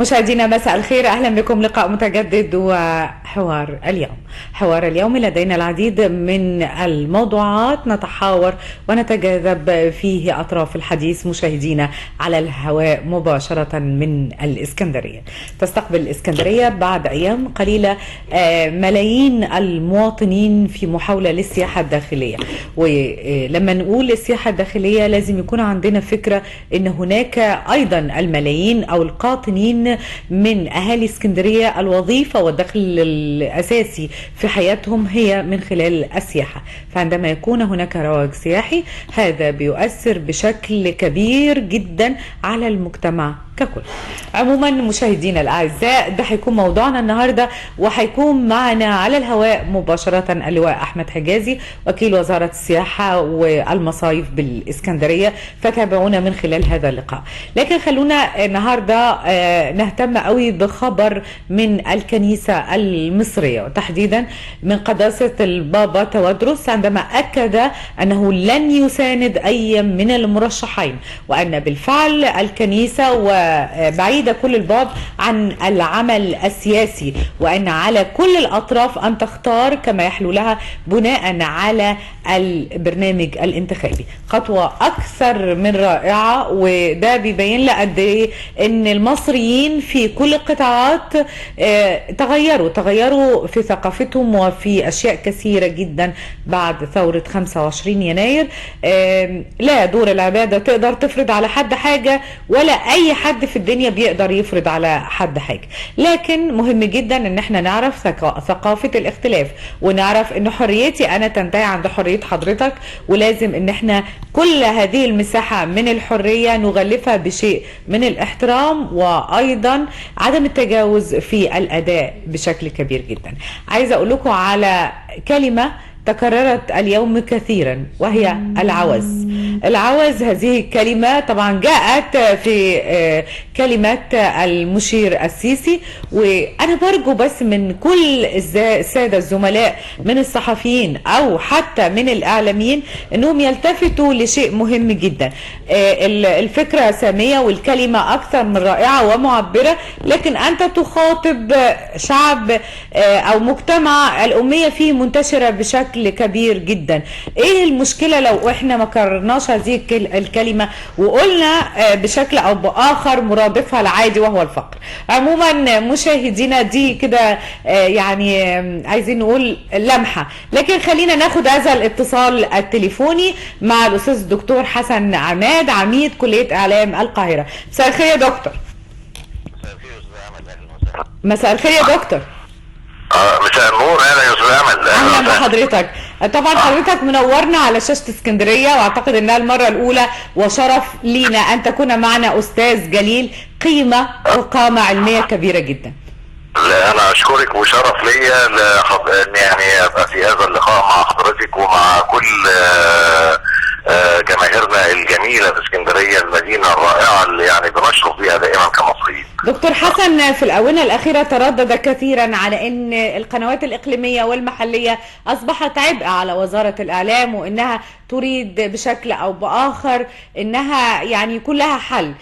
مشاهدينا مساء الخير، أهلا بكم. لقاء متجدد وحوار اليوم. حوار اليوم لدينا العديد من الموضوعات نتحاور ونتجاذب فيه أطراف الحديث. مشاهدينا على الهواء مباشرة من الإسكندرية. تستقبل الإسكندرية بعد أيام قليلة ملايين المواطنين في محاولة للسياحة الداخلية. ولما نقول السياحة الداخلية لازم يكون عندنا فكرة أن هناك أيضا الملايين أو القاطنين من أهالي اسكندرية الوظيفة والدخل الأساسي في حياتهم هي من خلال السياحة. فعندما يكون هناك رواج سياحي هذا بيؤثر بشكل كبير جدا على المجتمع ككل. عموما مشاهدينا الأعزاء، ده هيكون موضوعنا النهاردة، وهيكون معنا على الهواء مباشرة اللواء أحمد حجازي وكيل وزارة السياحة والمصايف بالإسكندرية، فتابعونا من خلال هذا اللقاء. لكن خلونا النهاردة نهتم قوي بخبر من الكنيسة المصرية، وتحديدا من قداسة البابا تودرس، عندما أكد أنه لن يساند أي من المرشحين، وأن بالفعل الكنيسة وبعيدة كل البعد عن العمل السياسي، وأن على كل الأطراف أن تختار كما يحلو لها بناء على البرنامج الانتخابي. خطوة أكثر من رائعة، وده بيبين لنا قد إيه إن المصريين في كل القطاعات تغيروا في ثقافتهم وفي أشياء كثيرة جدا بعد ثورة 25 يناير. لا دور العبادة تقدر تفرض على حد حاجة، ولا أي حد في الدنيا بيقدر يفرض على حد حاجة، لكن مهم جدا ان احنا نعرف ثقافة الاختلاف، ونعرف ان حريتي انا تنتهي عند حرية حضرتك، ولازم ان احنا كل هذه المساحة من الحرية نغلفها بشيء من الاحترام، وايضا عدم التجاوز في الاداء بشكل كبير جدا. عايزة اقول لكم على كلمة تكررت اليوم كثيرا، وهي العوز. العوز هذه الكلمة طبعا جاءت في كلمة المشير السيسي، وأنا برجو بس من كل السادة الزملاء من الصحفيين أو حتى من الإعلاميين أنهم يلتفتوا لشيء مهم جدا. الفكرة سامية والكلمة أكثر من رائعة ومعبرة، لكن أنت تخاطب شعب أو مجتمع الأمية فيه منتشرة بشكل كبير جدا. ايه المشكلة لو احنا ما كررناش هذه الكلمة وقلنا بشكل او باخر مرادفها العادي وهو الفقر؟ عموما مشاهدينا دي كده يعني عايزين نقول لمحة، لكن خلينا ناخد هذا الاتصال التليفوني مع الاستاذ الدكتور حسن عماد، عميد كلية اعلام القاهرة. مساء الخير يا دكتور. مساء الخير يا دكتور. مساء النور. اهلا يا استاذ امل. اهلا بحضرتك. طبعا حضرتك منورنا على شاشة اسكندرية، واعتقد انها المرة الاولى، وشرف لينا ان تكون معنا استاذ جليل قيمة وقامة علمية كبيرة جدا. لا انا اشكرك، وشرف ليا يعني ابقى في هذا اللقاء مع حضرتك ومع كل جماهيرنا الجميلة في اسكندرية، المدينة الرائعة اللي يعني بنشرف بيها دائما كمصريين. دكتور حسن، في الآونة الأخيرة تردد كثيرا على أن القنوات الإقليمية والمحلية أصبحت عبء على وزارة الإعلام، وأنها تريد بشكل أو بآخر أنها يعني يكون لها حل.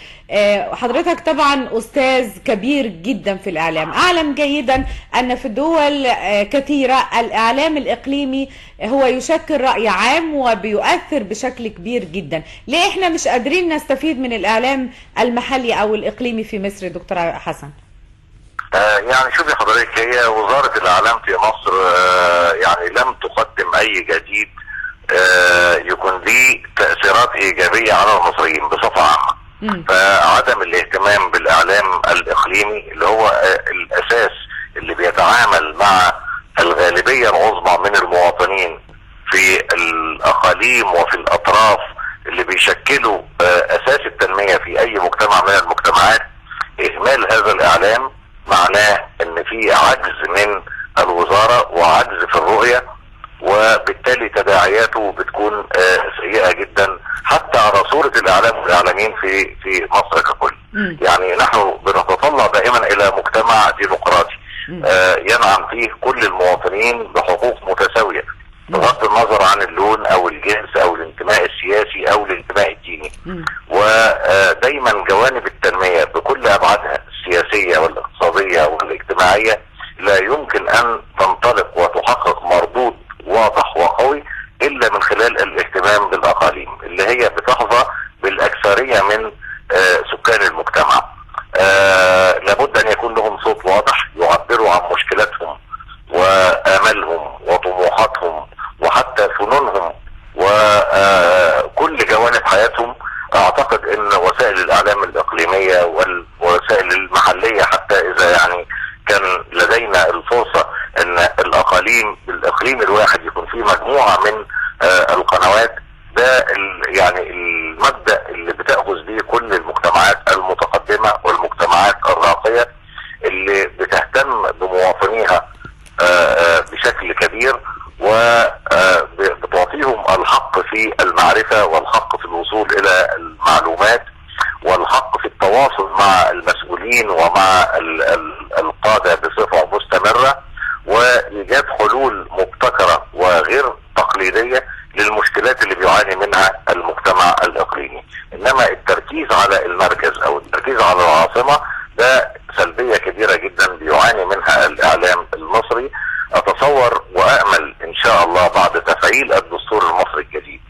حضرتك طبعا أستاذ كبير جدا في الإعلام، أعلم جيدا أن في دول كثيرة الإعلام الإقليمي هو يشكل رأي عام وبيؤثر بشكل كبير جدا. ليه إحنا مش قادرين نستفيد من الإعلام المحلي أو الإقليمي في مصر دكتور حسن؟ يعني شوفي حضرتك، هي وزارة الإعلام في مصر يعني لم تقدم أي جديد يكون ليه تأثيرات إيجابية على المصريين بصفة عامة. فعدم الاهتمام بالاعلام الاقليمي اللي هو الاساس اللي بيتعامل مع الغالبية العظمى من المواطنين في الاقاليم وفي الاطراف اللي بيشكلوا اساس التنمية في اي مجتمع من المجتمعات، اهمال هذا الاعلام معناه ان في عجز من الوزارة وعجز في الرؤية، وبالتالي تداعياته بتكون سيئة جدا حتى على صورة الاعلام والاعلاميين في مصر ككل. يعني نحن بنتطلع دائما الى مجتمع ديمقراطي ينعم فيه كل المواطنين بحقوق متساوية بغض النظر عن اللون او الجنس او الانتماء السياسي او الانتماء الديني. ودايما جوانب التنمية بكل ابعادها السياسية من سكان المجتمع. لابد ان يكون لهم صوت واضح يعبروا عن مشكلاتهم واملهم وطموحاتهم وحتى فنونهم وكل جوانب حياتهم. اعتقد ان وسائل الاعلام الاقليميه والوسائل المحليه حتى اذا يعني كان لدينا الفرصه ان الاقليم الواحد يكون فيه مجموعه من القنوات، ده يعني المبدأ اللي بتأخذ به كل المجتمعات المتقدمة والمجتمعات الراقية اللي بتهتم بمواطنيها بشكل كبير وبتعطيهم الحق في المعرفة والحق في الوصول إلى المعلومات والحق في التواصل مع المسؤولين ومع القادة بصفة مستمرة وإيجاد حلول مبتكرة وغير تقليدية للمشكلات اللي بيعاني منها المجتمع الإقليمي. إنما التركيز على المركز أو التركيز على العاصمة ده سلبية كبيرة جدا بيعاني منها الإعلام المصري. أتصور وأأمل إن شاء الله بعد تفعيل الدستور المصري الجديد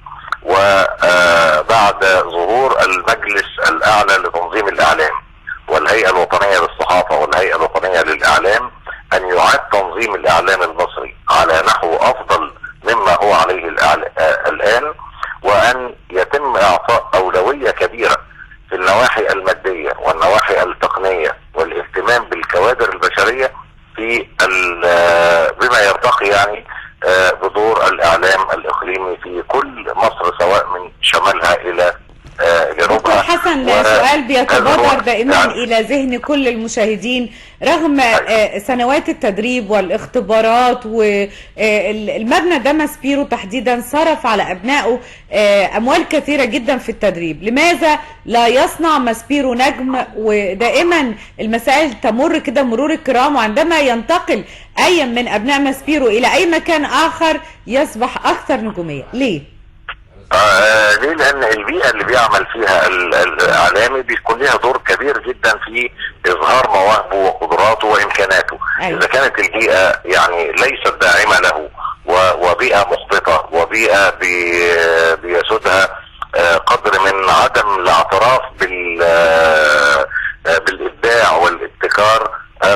وبعد ظهور المجلس الأعلى لتنظيم الإعلام والهيئة الوطنية للصحافة والهيئة الوطنية للإعلام أن يعاد تنظيم الإعلام المصري على نحو أفضل مما هو عليه الآن، وأن يتم إعطاء أولوية كبيرة في النواحي المادية والنواحي التقنية والاهتمام بالكوادر البشرية في بما يرتقي يعني بدور الإعلام الإقليمي في كل مصر سواء من شمالها إلى جنوبها. دكتور حسن، سؤال بيتبادر دائما إلى ذهن كل المشاهدين رغم سنوات التدريب والاختبارات والمبنى ده ماسبيرو تحديدا صرف على أبنائه أموال كثيرة جدا في التدريب، لماذا لا يصنع ماسبيرو نجم ودائما المسائل تمر كده مرور الكرام وعندما ينتقل أي من أبناء ماسبيرو إلى أي مكان آخر يصبح أكثر نجومية؟ ليه؟ ليه؟ لان البيئة اللي بيعمل فيها الاعلامي بيكون لها دور كبير جدا في اظهار مواهبه وقدراته وامكاناته. أيوة. اذا كانت البيئة يعني ليست داعمة له وبيئة محبطة وبيئة بيسودها قدر من عدم الاعتراف بالابداع والابتكار،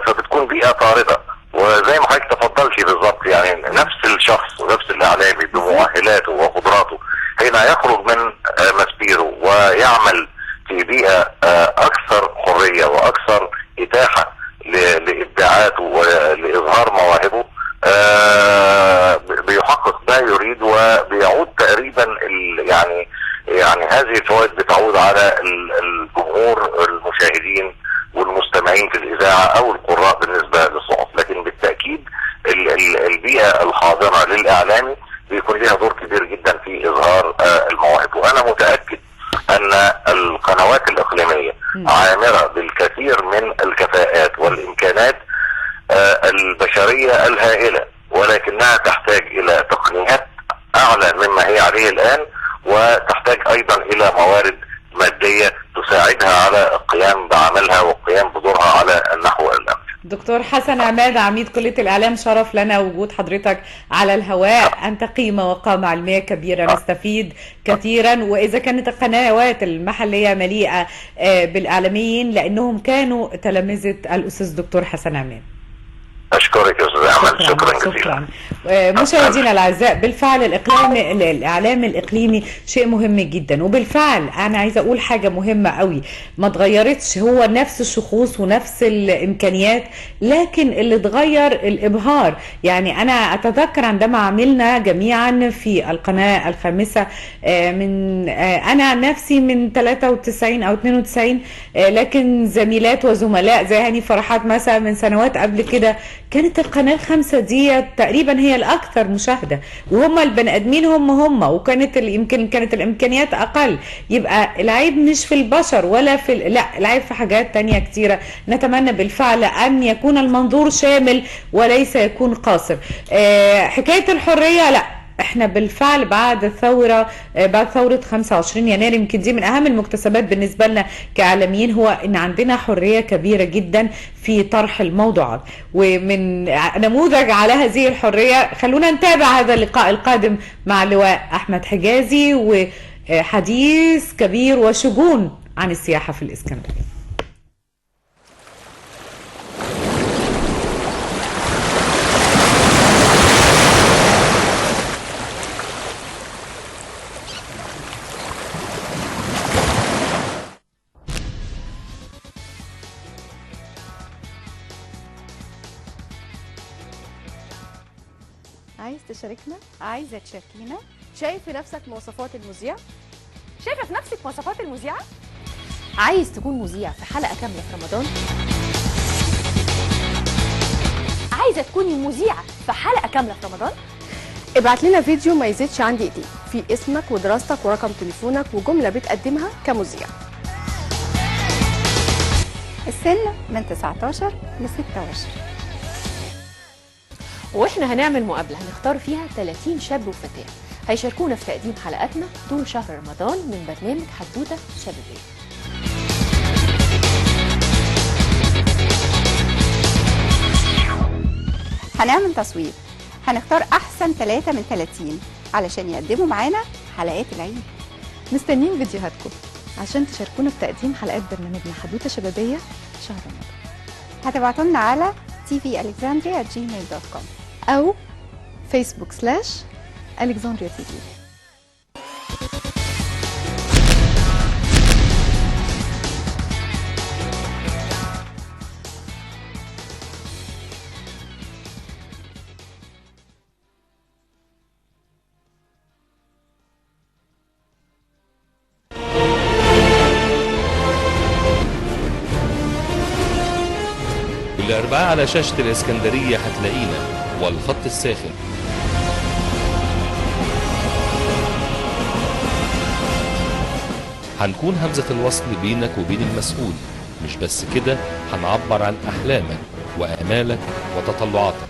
فبتكون بيئة طاردة. وزي ما حضرتك تفضلتي بالظبط يعني نفس الشخص ونفس الاعلامي بمؤهلاته وقدراته حين يخرج من ماسبيرو ويعمل في بيئة اكثر حرية واكثر اتاحة لابداعاته ولإظهار مواهبه بيحقق ما يريد وبيعود تقريبا يعني هذه الفوائد بتعود على الجمهور المشاهدين والمستمعين في الإذاعة أو القراء بالنسبة للصحف. لكن بالتأكيد البيئة الحاضنة للإعلامي بيكون لها دور كبير جدا في إظهار المواهب. وأنا متأكد أن القنوات الإقليمية عامرة بالكثير من الكفاءات والإمكانات البشرية الهائلة، ولكنها تحتاج إلى تقنيات أعلى مما هي عليه الآن، وتحتاج أيضا إلى موارد مادية تساعدها على القيام بعملها والقيام بدورها على النحو الأمثل. دكتور حسن عماد عميد كلية الإعلام، شرف لنا وجود حضرتك على الهواء. أنت قيمة وقامة علمية كبيرة نستفيد كثيرا، وإذا كانت القنوات المحلية مليئة بالإعلاميين لأنهم كانوا تلامذة الأستاذ دكتور حسن عماد. أشكرك يا أستاذ أحمد، شكرا جزيلا. مشاهدينا الأعزاء، بالفعل الإعلام الإقليمي شيء مهم جدا، وبالفعل أنا عايزة أقول حاجة مهمة قوي ما اتغيرتش، هو نفس الشخوص ونفس الإمكانيات، لكن اللي اتغير الإبهار. يعني أنا أتذكر عندما عملنا جميعا في القناة الخامسة من أنا نفسي من 93 أو 92، لكن زميلات وزملاء زي هاني فرحات مثلا من سنوات قبل كده كانت القناة الخامسة دي تقريبا هي الأكثر مشاهدة، وهم البني آدمين هم وكانت كانت الإمكانيات أقل. يبقى العيب مش في البشر ولا لا، العيب في حاجات تانية كتيرة. نتمنى بالفعل أن يكون المنظور شامل وليس يكون قاصر. حكاية الحرية لا، احنا بالفعل بعد ثورة 25 يناير يمكن دي من اهم المكتسبات بالنسبة لنا كاعلاميين، هو ان عندنا حرية كبيرة جدا في طرح الموضوعات. ومن نموذج على هذه الحرية خلونا نتابع هذا اللقاء القادم مع اللواء احمد حجازي، وحديث كبير وشجون عن السياحة في الإسكندرية. عايز تشاركنا؟ عايزة تشاركينا؟ شايف في نفسك مواصفات المذيع؟ شايفة في نفسك مواصفات المذيعة؟ عايز تكون مذيع في حلقة كاملة في رمضان؟ عايزة تكوني مذيعة في حلقة كاملة في رمضان؟ ابعت لنا فيديو ما يزيدش عن دقيقتين في اسمك ودراستك ورقم تليفونك وجملة بتقدمها كمذيع. السن من 19 ل 26. واحنا هنعمل مقابلة هنختار فيها 30 شاب وفتاة هيشاركونا في تقديم حلقاتنا طول شهر رمضان من برنامج حدوتة شبابية. هنعمل تصويت، هنختار أحسن 3 من 30 علشان يقدموا معانا حلقات العيد. مستنيين فيديوهاتكم عشان تشاركونا في تقديم حلقات برنامجنا حدوتة شبابية شهر رمضان. هتبعتوا لنا على tvalexandria@gmail.com أو Facebook/Alexandria TV. الأربعاء على شاشة الإسكندرية هتلاقينا والخط الساخن. هنكون همزة الوصل بينك وبين المسؤول. مش بس كده، هنعبر عن أحلامك وآمالك وتطلعاتك.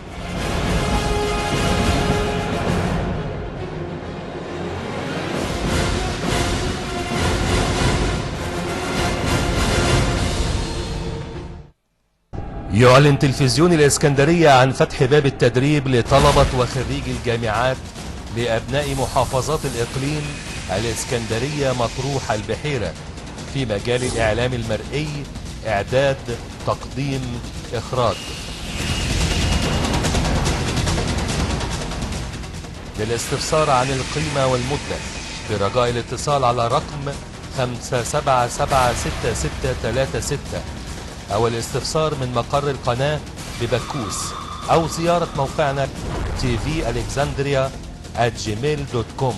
يعلن تلفزيون الإسكندرية عن فتح باب التدريب لطلبة وخريجي الجامعات لأبناء محافظات الإقليم الإسكندرية مطروح البحيرة في مجال الإعلام المرئي، إعداد، تقديم، إخراج. للاستفسار عن القيمة والمدة برجاء الاتصال على رقم 5776636 أو الاستفسار من مقر القناة ببكوس أو زيارة موقعنا tvalexandria@gmail.com.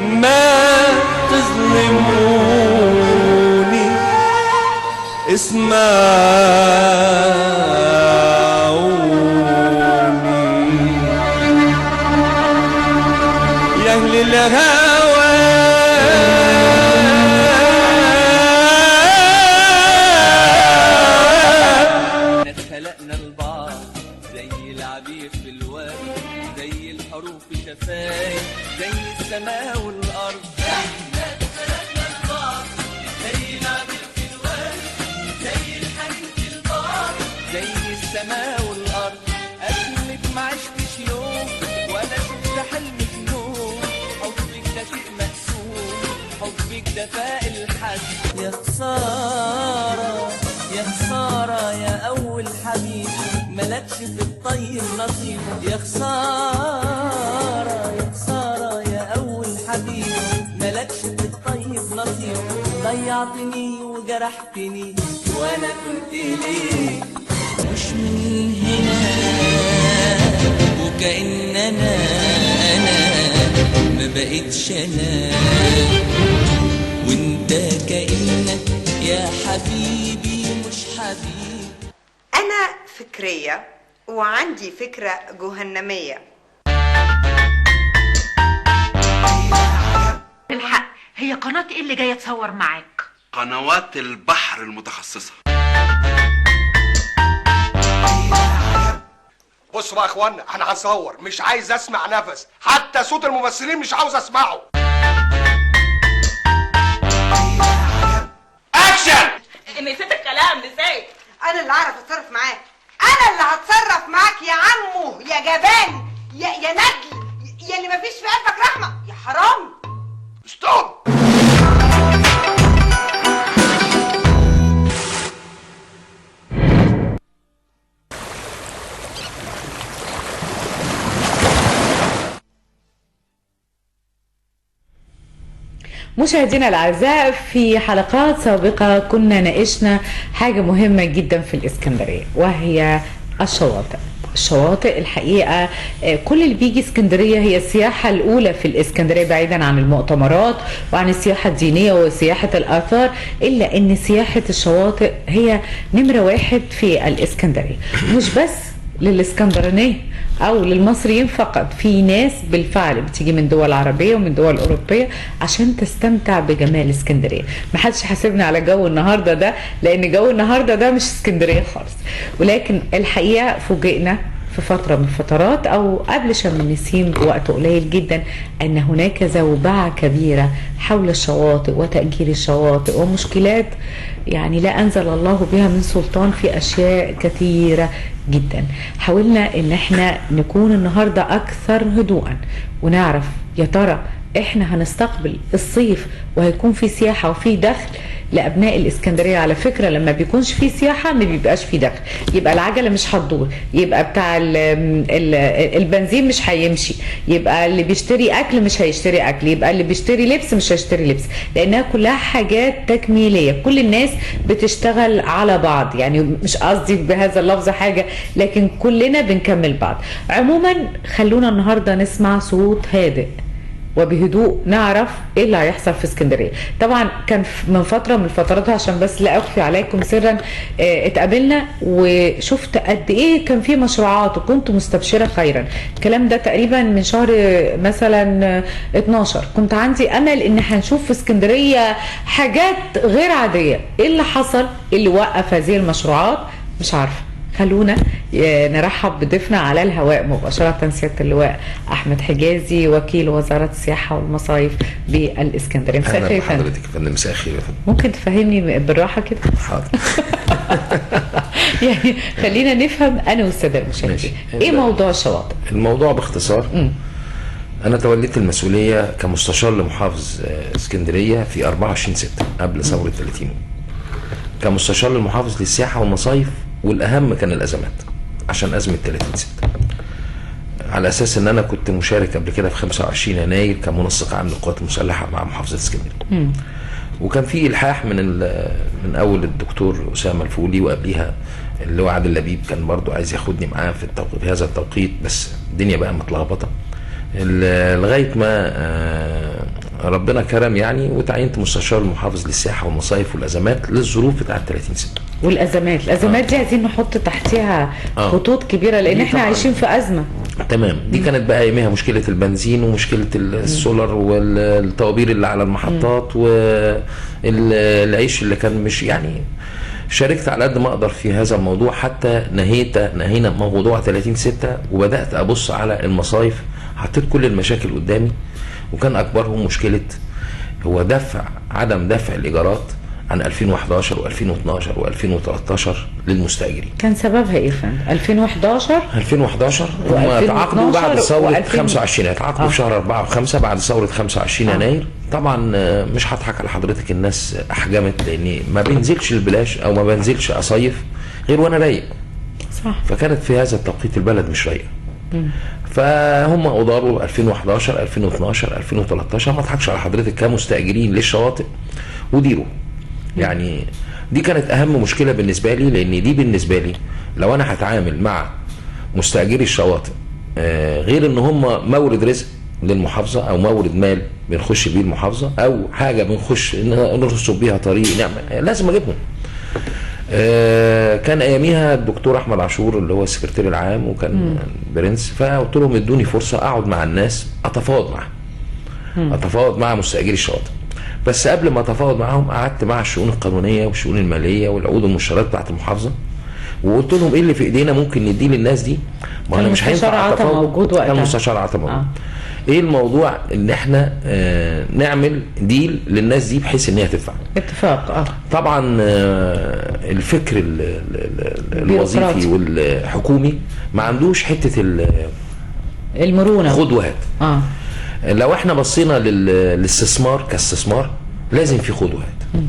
ما تظلموني اسمعوني يا أهل الهوى خلقنا البعض زي العبير في الوادي، زي الحروف في شفايف، زي السماء والأرض. احنا خلقنا البعض زي العبير في الوادي، زي الحريق في البحر، زي السماء والأرض. قبلك ما عشتش يوم ولا شفت حلمك نوم، حبك ده شيء مقسوم، حبك ده فاق الحد. يا خسارة يا خسارة يا أول حبيب، ملكش في الطيب نصيب. يا خسارة يا خسارة يا أول حبيب، ملكش في الطيب نصيب. ضيعتني وجرحتني وأنا كنت ليك مش من هنا، وكأن أنا ما بقتش أنا، وأنت كأنك يا حبيبي مش حبيب. أنا فكرية وعندي فكرة جهنمية. الحق، هي قناة ايه اللي جاية تصور معاك؟ قنوات البحر المتخصصة. بصوا بقى يا اخوانا، انا هصور، مش عايز اسمع نفس، حتى صوت الممثلين مش عاوز اسمعه. اكشن. مسكتك كلام نسيت. انا اللي اعرف اتصرف معاك، انا اللي هتصرف معاك يا عمو يا جبان يا ندل يا اللي مفيش في قلبك رحمه يا حرام. ستوب. مشاهدينا الاعزاء، في حلقات سابقه كنا ناقشنا حاجه مهمه جدا في الاسكندريه وهي الشواطئ. الشواطئ الحقيقه كل اللي بيجي اسكندريه هي السياحه الاولى في الاسكندريه بعيدا عن المؤتمرات وعن السياحه الدينيه وسياحه الاثار، الا ان سياحه الشواطئ هي نمره واحد في الاسكندريه، مش بس للاسكندرانيه او للمصريين فقط، في ناس بالفعل بتيجي من دول عربيه ومن دول اوروبيه عشان تستمتع بجمال اسكندريه. محدش حاسبنا على جو النهارده ده، لان جو النهارده ده مش اسكندريه خالص، ولكن الحقيقه فوجئنا في فترة من الفترات أو قبل شم النسيم بوقت قليل جدا أن هناك زوبعة كبيرة حول الشواطئ وتأجير الشواطئ ومشكلات يعني لا أنزل الله بها من سلطان في أشياء كثيرة جدا. حاولنا أن احنا نكون النهاردة أكثر هدوءا ونعرف يا ترى احنا هنستقبل الصيف وهيكون في سياحة وفي دخل لأبناء الإسكندرية. على فكرة لما بيكونش في سياحة ما بيبقاش في دخل، يبقى العجلة مش هتدور، يبقى بتاع البنزين مش هيمشي، يبقى اللي بيشتري أكل مش هيشتري أكل، يبقى اللي بيشتري لبس مش هيشتري لبس، لأنها كلها حاجات تكميلية. كل الناس بتشتغل على بعض، يعني مش قصدي بهذا اللفظ حاجة، لكن كلنا بنكمل بعض. عموما خلونا النهاردة نسمع صوت هادئ وبهدوء نعرف ايه اللي هيحصل في اسكندريه. طبعا كان من فتره من الفترات، عشان بس لا اخفي عليكم سرا، اتقابلنا وشفت قد ايه كان في مشروعات وكنت مستبشره خيرا. الكلام ده تقريبا من شهر مثلا 12. كنت عندي امل ان هنشوف في اسكندريه حاجات غير عاديه. ايه اللي حصل اللي وقف هذه المشروعات؟ مش عارفه. خلونا نرحب بضيفنا على الهواء مباشرة سيادة اللواء أحمد حجازي، وكيل وزارة السياحة والمصايف بالإسكندرية. مساء الخير يا فندم. حضرتك يا فندم. مساء الخير يا فندم. ممكن تفهمني بالراحة كده؟ حاضر. يعني خلينا نفهم أنا والسادة المشاهدين إيه موضوع الشواطئ؟ الموضوع باختصار أنا توليت المسؤولية كمستشار لمحافظ اسكندرية في 24/6 قبل ثورة 30 كمستشار للمحافظ للسياحة والمصايف، والأهم كان الأزمات عشان أزمة 30/6، على أساس أن أنا كنت مشارك قبل كده في 25 يناير كمنسق عام للقوات المسلحة مع محافظة اسكندرية. وكان في إلحاح من أول الدكتور أسامة الفولي، وقبليها اللي هو عادل لبيب كان برضو عايز ياخدني معاه في هذا التوقيت، بس الدنيا بقى متلخبطة لغاية ما ربنا كرم يعني، وتعينت مستشار المحافظ للسياحة والمصايف والأزمات للظروف بتاعت 30/6. والأزمات دي عايزين نحط تحتها خطوط كبيرة، لأن احنا عايشين في أزمة. تمام. دي كانت بقى يوميها مشكلة البنزين ومشكلة السولر والطوابير اللي على المحطات والعيش اللي كان مش يعني. شاركت على قد ما اقدر في هذا الموضوع حتى نهينا موضوع 30/6 وبدات ابص على المصايف. حطيت كل المشاكل قدامي، وكان اكبرهم مشكله هو عدم دفع الايجارات عن 2011 و2012 و2013 للمستاجرين. كان سببها ايه فندم؟ 2011 هم تعاقدوا بعد ثوره 25 تعاقدوا في شهر 4 و5 بعد ثوره 25 يناير. طبعا مش هضحك على حضرتك، الناس احجمت لاني ما بنزلش البلاش او ما بنزلش اصيف غير وانا رايق. صح. فكانت في هذا التوقيت البلد مش رايقه. فهم اداروا 2011 2012 2013 ما اضحكش على حضرتك كمستاجرين للشواطئ وديروا. يعني دي كانت اهم مشكله بالنسبه لي، لان دي بالنسبه لي لو انا هتعامل مع مستاجري الشواطئ غير ان هم مورد رزق للمحافظه او مورد مال بنخش بيه المحافظه او حاجه بنخش نرسم بيها طريق لازم اجيبهم. كان اياميها الدكتور احمد عاشور اللي هو السكرتير العام وكان برنس، فقلت لهم ادوني فرصه اقعد مع الناس اتفاوض مع مستاجري الشواطئ. بس قبل ما اتفاوض معاهم قعدت مع الشؤون القانونيه والشؤون الماليه والعقود والمشتريات بتاعت المحافظه، وقلت لهم ايه اللي في ايدينا ممكن نديه للناس دي. ما انا مش هينفع المستشار موجود وقتها. كان المستشار عطا موجود. ايه الموضوع ان احنا نعمل ديل للناس دي بحيث ان هي تدفع اتفاق. طبعا الفكر الوظيفي والحكومي ما عندوش حته المرونه خد وهات. لو احنا بصينا للاستثمار كاستثمار لازم في خد وهات.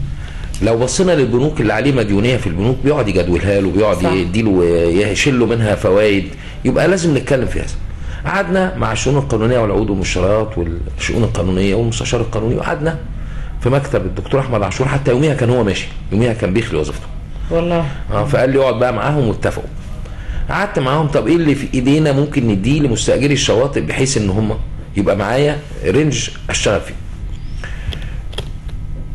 لو بصينا للبنوك اللي عليه مديونيه في البنوك بيقعد يجدولها له، بيقعد يديله يشيل له منها فوائد، يبقى لازم نتكلم في هذا. قعدنا مع الشؤون القانونيه والعقود والمشتريات والشؤون القانونيه والمستشار القانوني، وقعدنا في مكتب الدكتور احمد عاشور، حتى يوميها كان هو ماشي، يوميها كان بيخلي وظيفته والله. فقال لي اقعد بقى معاهم واتفقوا. قعدت معاهم، طب ايه اللي في ايدينا ممكن نديه لمستاجري الشواطئ بحيث ان هم يبقى معايا رينج اشتغل فيه.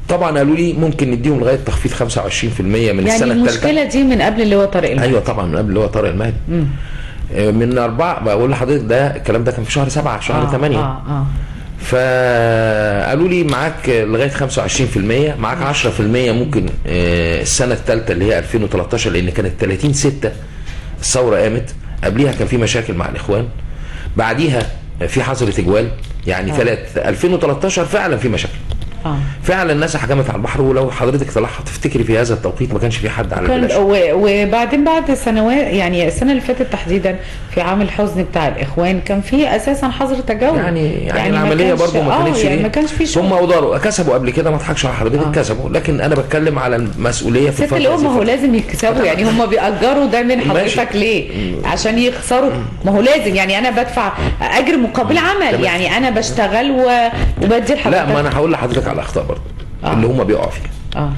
طبعا قالوا لي ممكن نديهم لغايه تخفيض 25% من يعني السنه الثالثه. المشكله دي من قبل اللي هو طارق المهدي. ايوه طبعا من قبل اللي هو طارق المهدي. من 4 بقول لحضرتك ده الكلام ده كان في شهر 7 شهر 8. فقالوا لي معاك لغايه 25%، معاك 10% ممكن السنه الثالثه اللي هي 2013 لان كانت 30/6 الثوره قامت، قبليها كان في مشاكل مع الاخوان، بعديها في حظر تجوال، يعني 2013 فعلا في مشاكل. فعلا الناس حكمت على البحر، ولو حضرتك طلعت تفتكري في هذا التوقيت ما كانش في حد على البلاش. وبعدين بعد سنوات، يعني السنه اللي فاتت تحديدا في عام الحزن بتاع الاخوان كان في اساسا حظر تجول. يعني العمليه برضه ما كانتش يعني ما كانش في شغل. هم وداروا كسبوا قبل كده، ما اضحكش على حضرتك كسبوا، لكن انا بتكلم على المسؤوليه في الفتره دي. ما هو لازم يكسبوا، يعني هم بيأجروا ده من حضرتك ليه؟ عشان يخسروا. ما هو لازم، يعني انا بدفع اجر مقابل عمل، يعني انا بشتغل وبدي لحضرتك. لا ما انا هقول لحضرتك على الاخطاء برضه اللي هم بيقعوا فيها.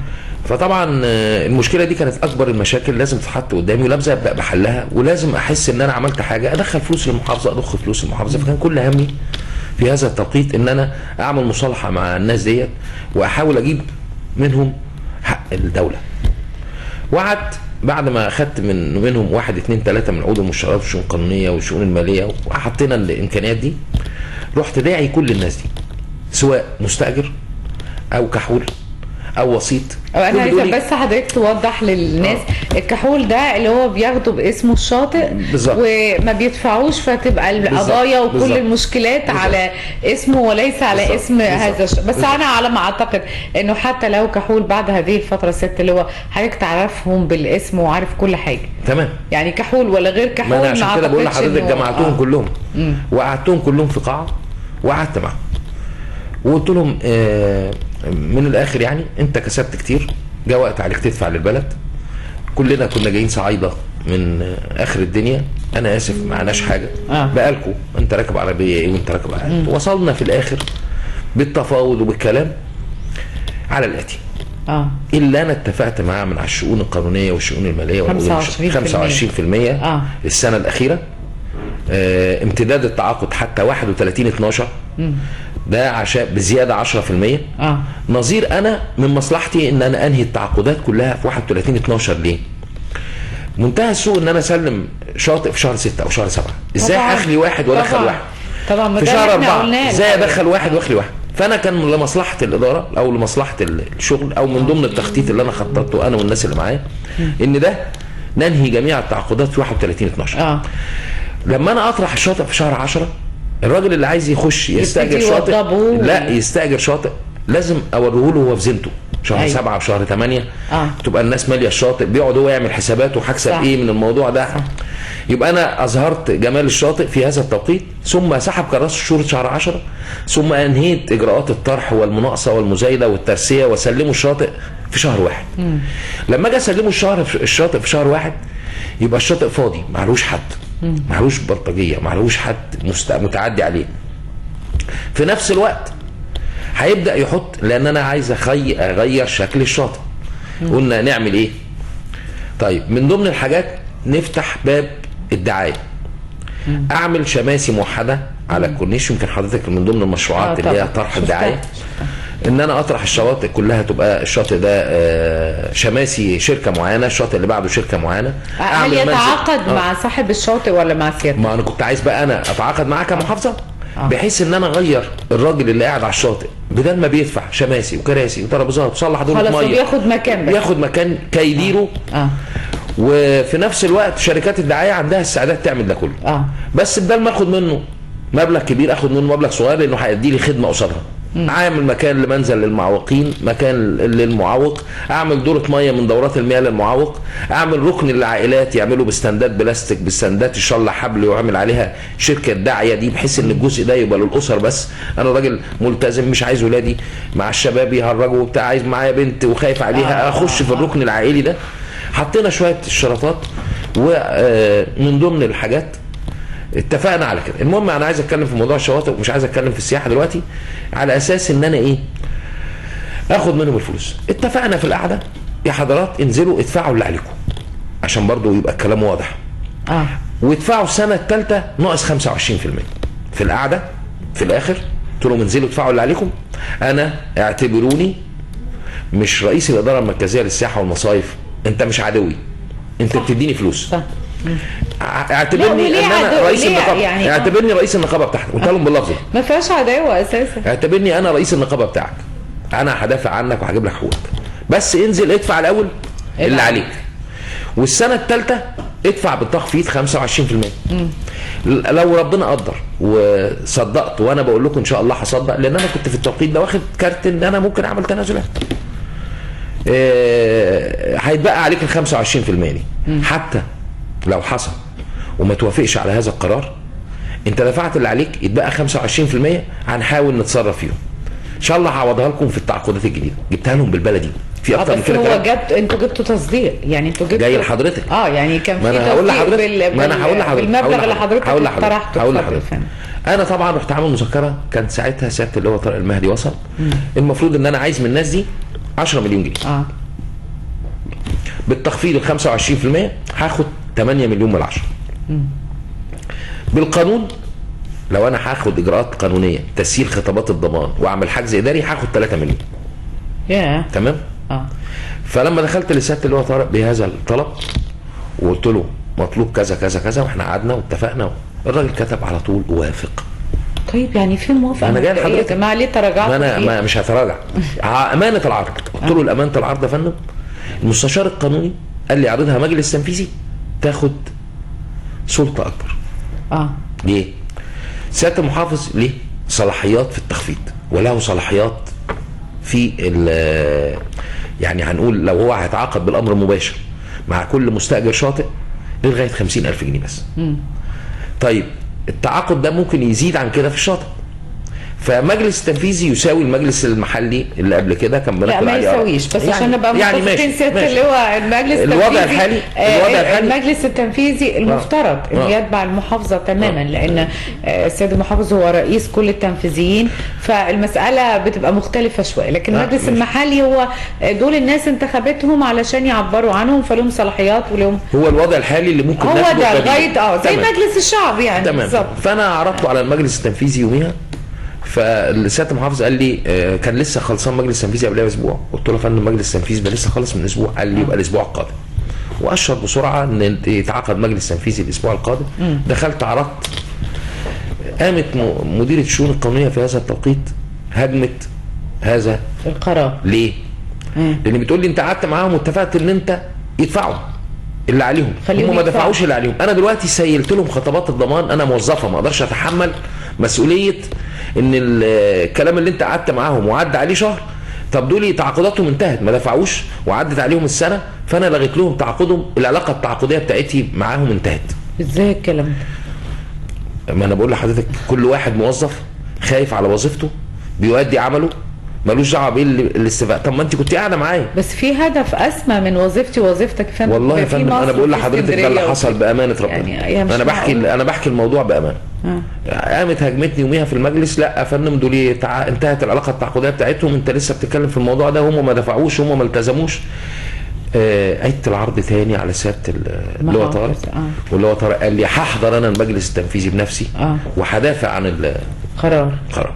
فطبعا المشكله دي كانت اكبر المشاكل، لازم تتحط قدامي ولازم ابدا بحلها، ولازم احس ان انا عملت حاجه، ادخل فلوس للمحافظه، اضخ فلوس المحافظه. فكان كل همي في هذا التوقيت ان انا اعمل مصالحه مع الناس ديت واحاول اجيب منهم حق الدوله. وقعدت بعد ما اخدت منهم 1 2 3 من عقود المشتريات والشؤون القانونيه والشؤون الماليه وحطينا الامكانيات دي، رحت داعي كل الناس دي سواء مستاجر او كحول او وسيط. انا عايزه بس حضرتك توضح للناس الكحول ده اللي هو بياخده باسمه الشاطئ بالزبط. وما بيدفعوش، فتبقى القضايا وكل بالزبط. المشكلات بالزبط. على اسمه وليس على بالزبط. اسم بالزبط. هذا بس بالزبط. انا على ما اعتقد انه حتى لو كحول بعد هذه الفتره الست اللي هو حضرتك تعرفهم بالاسم وعارف كل حاجه تمام، يعني كحول ولا غير كحول. ما انا عشان كده بقول لحضرتك جمعتهم كلهم وقعدتهم كلهم في قاعه وقعدت معاهم وقلت لهم من الاخر يعني انت كسبت كتير، جاء وقت عليك تدفع للبلد. كلنا كنا جايين صعايده من اخر الدنيا، انا اسف معناش حاجه بقالكم، انت راكب عربيه ايه وانت راكب عربيه. وصلنا في الاخر بالتفاوض وبالكلام على الاتي اللي انا اتفقت معاه من على الشؤون القانونيه والشؤون الماليه 25% السنه الاخيره، امتداد التعاقد حتى 31/12 ده عشان بزياده 10%. نظير انا من مصلحتي ان انا انهي التعاقدات كلها في 31/12. ليه؟ منتهى السوء ان انا اسلم شاطئ في شهر 6 او شهر 7، ازاي اخلي واحد وادخل واحد؟ طبعا في شهر 4 ازاي ادخل واحد واخلي واحد؟ فانا كان لمصلحه الاداره او لمصلحه الشغل او من ضمن التخطيط اللي انا خططته انا والناس اللي معايا ان ده ننهي جميع التعاقدات في 31/12. لما انا اطرح الشاطئ في شهر 10، الراجل اللي عايز يخش يستاجر شاطئ لا يستاجر شاطئ لازم اوريه له هو في زينته شهر 7 وشهر 8 تبقى الناس ماليه الشاطئ، بيقعد هو يعمل حساباته وهكسب ايه من الموضوع ده. يبقى انا اظهرت جمال الشاطئ في هذا التوقيت، ثم سحب كراس الشهور شهر 10، ثم انهيت اجراءات الطرح والمناقصه والمزايده والترسيه وسلموا الشاطئ في شهر 1. لما اجي اسلمه الشاطئ في شهر 1 يبقى الشاطئ فاضي معلوش حد، معلوش بلطجيه، معلوش حد متعدي عليه. في نفس الوقت هيبدا يحط، لان انا عايز اغير شكل الشاطئ. قلنا نعمل ايه؟ طيب من ضمن الحاجات نفتح باب الدعايه، اعمل شماسي موحده على الكورنيش. يمكن حضرتك من ضمن المشروعات اللي هي طرح الدعايه ان انا اطرح الشواطئ كلها تبقى الشاطئ ده شماسي شركه معينه، الشاطئ اللي بعده شركه معينه. هل يتعاقد مع صاحب الشاطئ ولا مع سيادته؟ ما انا كنت عايز بقى انا اتعاقد معاه كمحافظه بحيث ان انا اغير الراجل اللي قاعد على الشاطئ بدل ما بيدفع شماسي وكراسي وترابيزات وصلح دور خلاص ميه بياخد مكان بس. بياخد مكان كيديره وفي نفس الوقت شركات الدعايه عندها استعداد تعمل ده كله. بس بدل ما اخد منه مبلغ كبير اخد منه مبلغ صغير، لانه هيدي لي خدمه قصادها. اعمل مكان لمنزل للمعوقين، مكان للمعوق، اعمل دوره ميه من دورات المياه للمعوق، اعمل ركن للعائلات يعملوا بستاندات بلاستيك، بستاندات ان شاء الله حبل ويعمل عليها شركه داعيه دي، بحيث ان الجزء ده يبقى للاسر بس. انا راجل ملتزم مش عايز ولادي مع الشباب يهرجوا وبتاع، عايز معايا بنت وخايف عليها اخش في الركن العائلي ده. حطينا شويه اشتراطات ومن ضمن الحاجات اتفقنا على كده. المهم انا عايز اتكلم في موضوع الشواطئ ومش عايز اتكلم في السياحه دلوقتي، على اساس ان انا ايه اخد منهم الفلوس. اتفقنا في القعده يا حضرات انزلوا ادفعوا اللي عليكم عشان برضو يبقى الكلام واضح. وادفعوا السنه الثالثه ناقص 25%. في القعده في الاخر قلت لهم انزلوا ادفعوا اللي عليكم. انا اعتبروني مش رئيس الاداره المركزيه للسياحه والمصايف، انت مش عدوي، انت بتديني فلوس. اعتبرني ان انا رئيس النقابه، يعني اعتبرني رئيس النقابه بتاعتك. قلت لهم باللفظ ما فيهاش عداوه اساسا. اعتبرني انا رئيس النقابه بتاعك، انا هدافع عنك وهجيب لك حقوقك، بس انزل ادفع الاول اللي عليك، والسنه الثالثه ادفع بالتخفيض 25%. لو ربنا قدر وصدقت، وانا بقول لكم ان شاء الله هصدق، لان انا كنت في التوقيت ده واخد كارت ان انا ممكن اعمل تنازلات. هيتبقى عليك ال 25% دي. حتى لو حصل وما توافقش على هذا القرار، انت دفعت اللي عليك، يتبقى 25% هنحاول نتصرف فيهم. ان شاء الله هعوضها لكم في التعاقدات الجديده، جبتها لهم بالبلدي في اكتر من كده. هو انتوا جبتوا تصديق، يعني انتوا جبتوا جاي لحضرتك. يعني كان في تصديق بالمبلغ اللي حضرتك اقترحته. هقول لحضرتك. انا طبعا رحت عامل مذكره، كان ساعتها سياده اللواء طارق المهدي وصل. المفروض ان انا عايز من الناس دي 10 مليون جنيه. بالتخفيض ال 25% هاخد 8 مليون من 10. بالقانون لو انا هاخد اجراءات قانونيه تسهيل خطابات الضمان واعمل حجز اداري هاخد 3 مليون. تمام؟ فلما دخلت لسياده اللواء طارق بهذا الطلب وقلت له مطلوب كذا كذا كذا، واحنا قعدنا واتفقنا، الراجل كتب على طول وافق. طيب يعني في موافقه؟ انا جاي لحضرتك يا جماعه ليه تراجعتوا؟ انا مش هتراجع. امانه العرض. قلت له الامانه العرض يا فندم، المستشار القانوني قال لي اعرضها مجلس تنفيذي تاخد سلطه اكبر. ليه؟ سياده المحافظ ليه صلاحيات في التخفيض، وله صلاحيات في يعني هنقول لو هو هيتعاقد بالامر المباشر مع كل مستاجر شاطئ لغايه 50,000 جنيه بس. طيب التعاقد ده ممكن يزيد عن كده في الشاطئ، فمجلس التنفيذي يساوي المجلس المحلي اللي قبل كده كان بناخد عليه. لا ما يساويش، بس عشان نبقى متفقين سياده اللي هو المجلس الوضع الحالي المجلس التنفيذي المفترض انه يتبع المحافظه تماما، لان السيد المحافظ هو رئيس كل التنفيذيين، فالمساله بتبقى مختلفه شويه. لكن المجلس المحلي هو دول الناس انتخبتهم علشان يعبروا عنهم، فلهم صلاحيات ولهم. هو الوضع الحالي اللي ممكن هو ده لغايه زي مجلس الشعب يعني بالظبط. فانا عرضته على المجلس التنفيذي يوميها، فسياده المحافظ قال لي كان لسه خلصان مجلس تنفيذي قبلها باسبوع. قلت له يا فندم مجلس تنفيذي ده لسه خلص من اسبوع. قال لي يبقى الاسبوع القادم، واشر بسرعه ان يتعاقد مجلس تنفيذي الاسبوع القادم. دخلت عرضت، قامت مديره الشؤون القانونيه في هذا التوقيت هاجمت هذا القرار. ليه؟ لان بتقول لي انت قعدت معاهم واتفقت ان انت يدفعوا اللي عليهم، هم ما دفعوش اللي عليهم. انا دلوقتي سيلت لهم خطابات الضمان، انا موظفه ما اقدرش اتحمل مسؤوليه ان الكلام اللي انت قعدت معاهم وعدى عليه شهر. طب دول تعاقداتهم انتهت ما دفعوش وعدت عليهم السنه، فانا لغيت لهم تعاقدهم، العلاقه التعاقديه بتاعتي معاهم انتهت. ازاي الكلام ده؟ ما انا بقول لحضرتك كل واحد موظف خايف على وظيفته بيؤدي عمله، ملوش دعوه بايه الاستفاء. طب ما انت كنت قاعده معايا. بس في هدف اسمى من وظيفتي ووظيفتك يا فندم. والله يا فندم انا بقول لحضرتك ده اللي حصل بامانه ربنا. يعني انا بحكي الموضوع بامانه. قامت هاجمتني يوميها في المجلس، لا يا فندم دول انتهت العلاقه التعاقديه بتاعتهم، انت لسه بتتكلم في الموضوع ده، هم ما دفعوش، هم ما التزموش. عدت العرض تاني على سياده اللواء طارق، واللواء طارق قال لي هحضر انا المجلس التنفيذي بنفسي وهدافع عن القرار.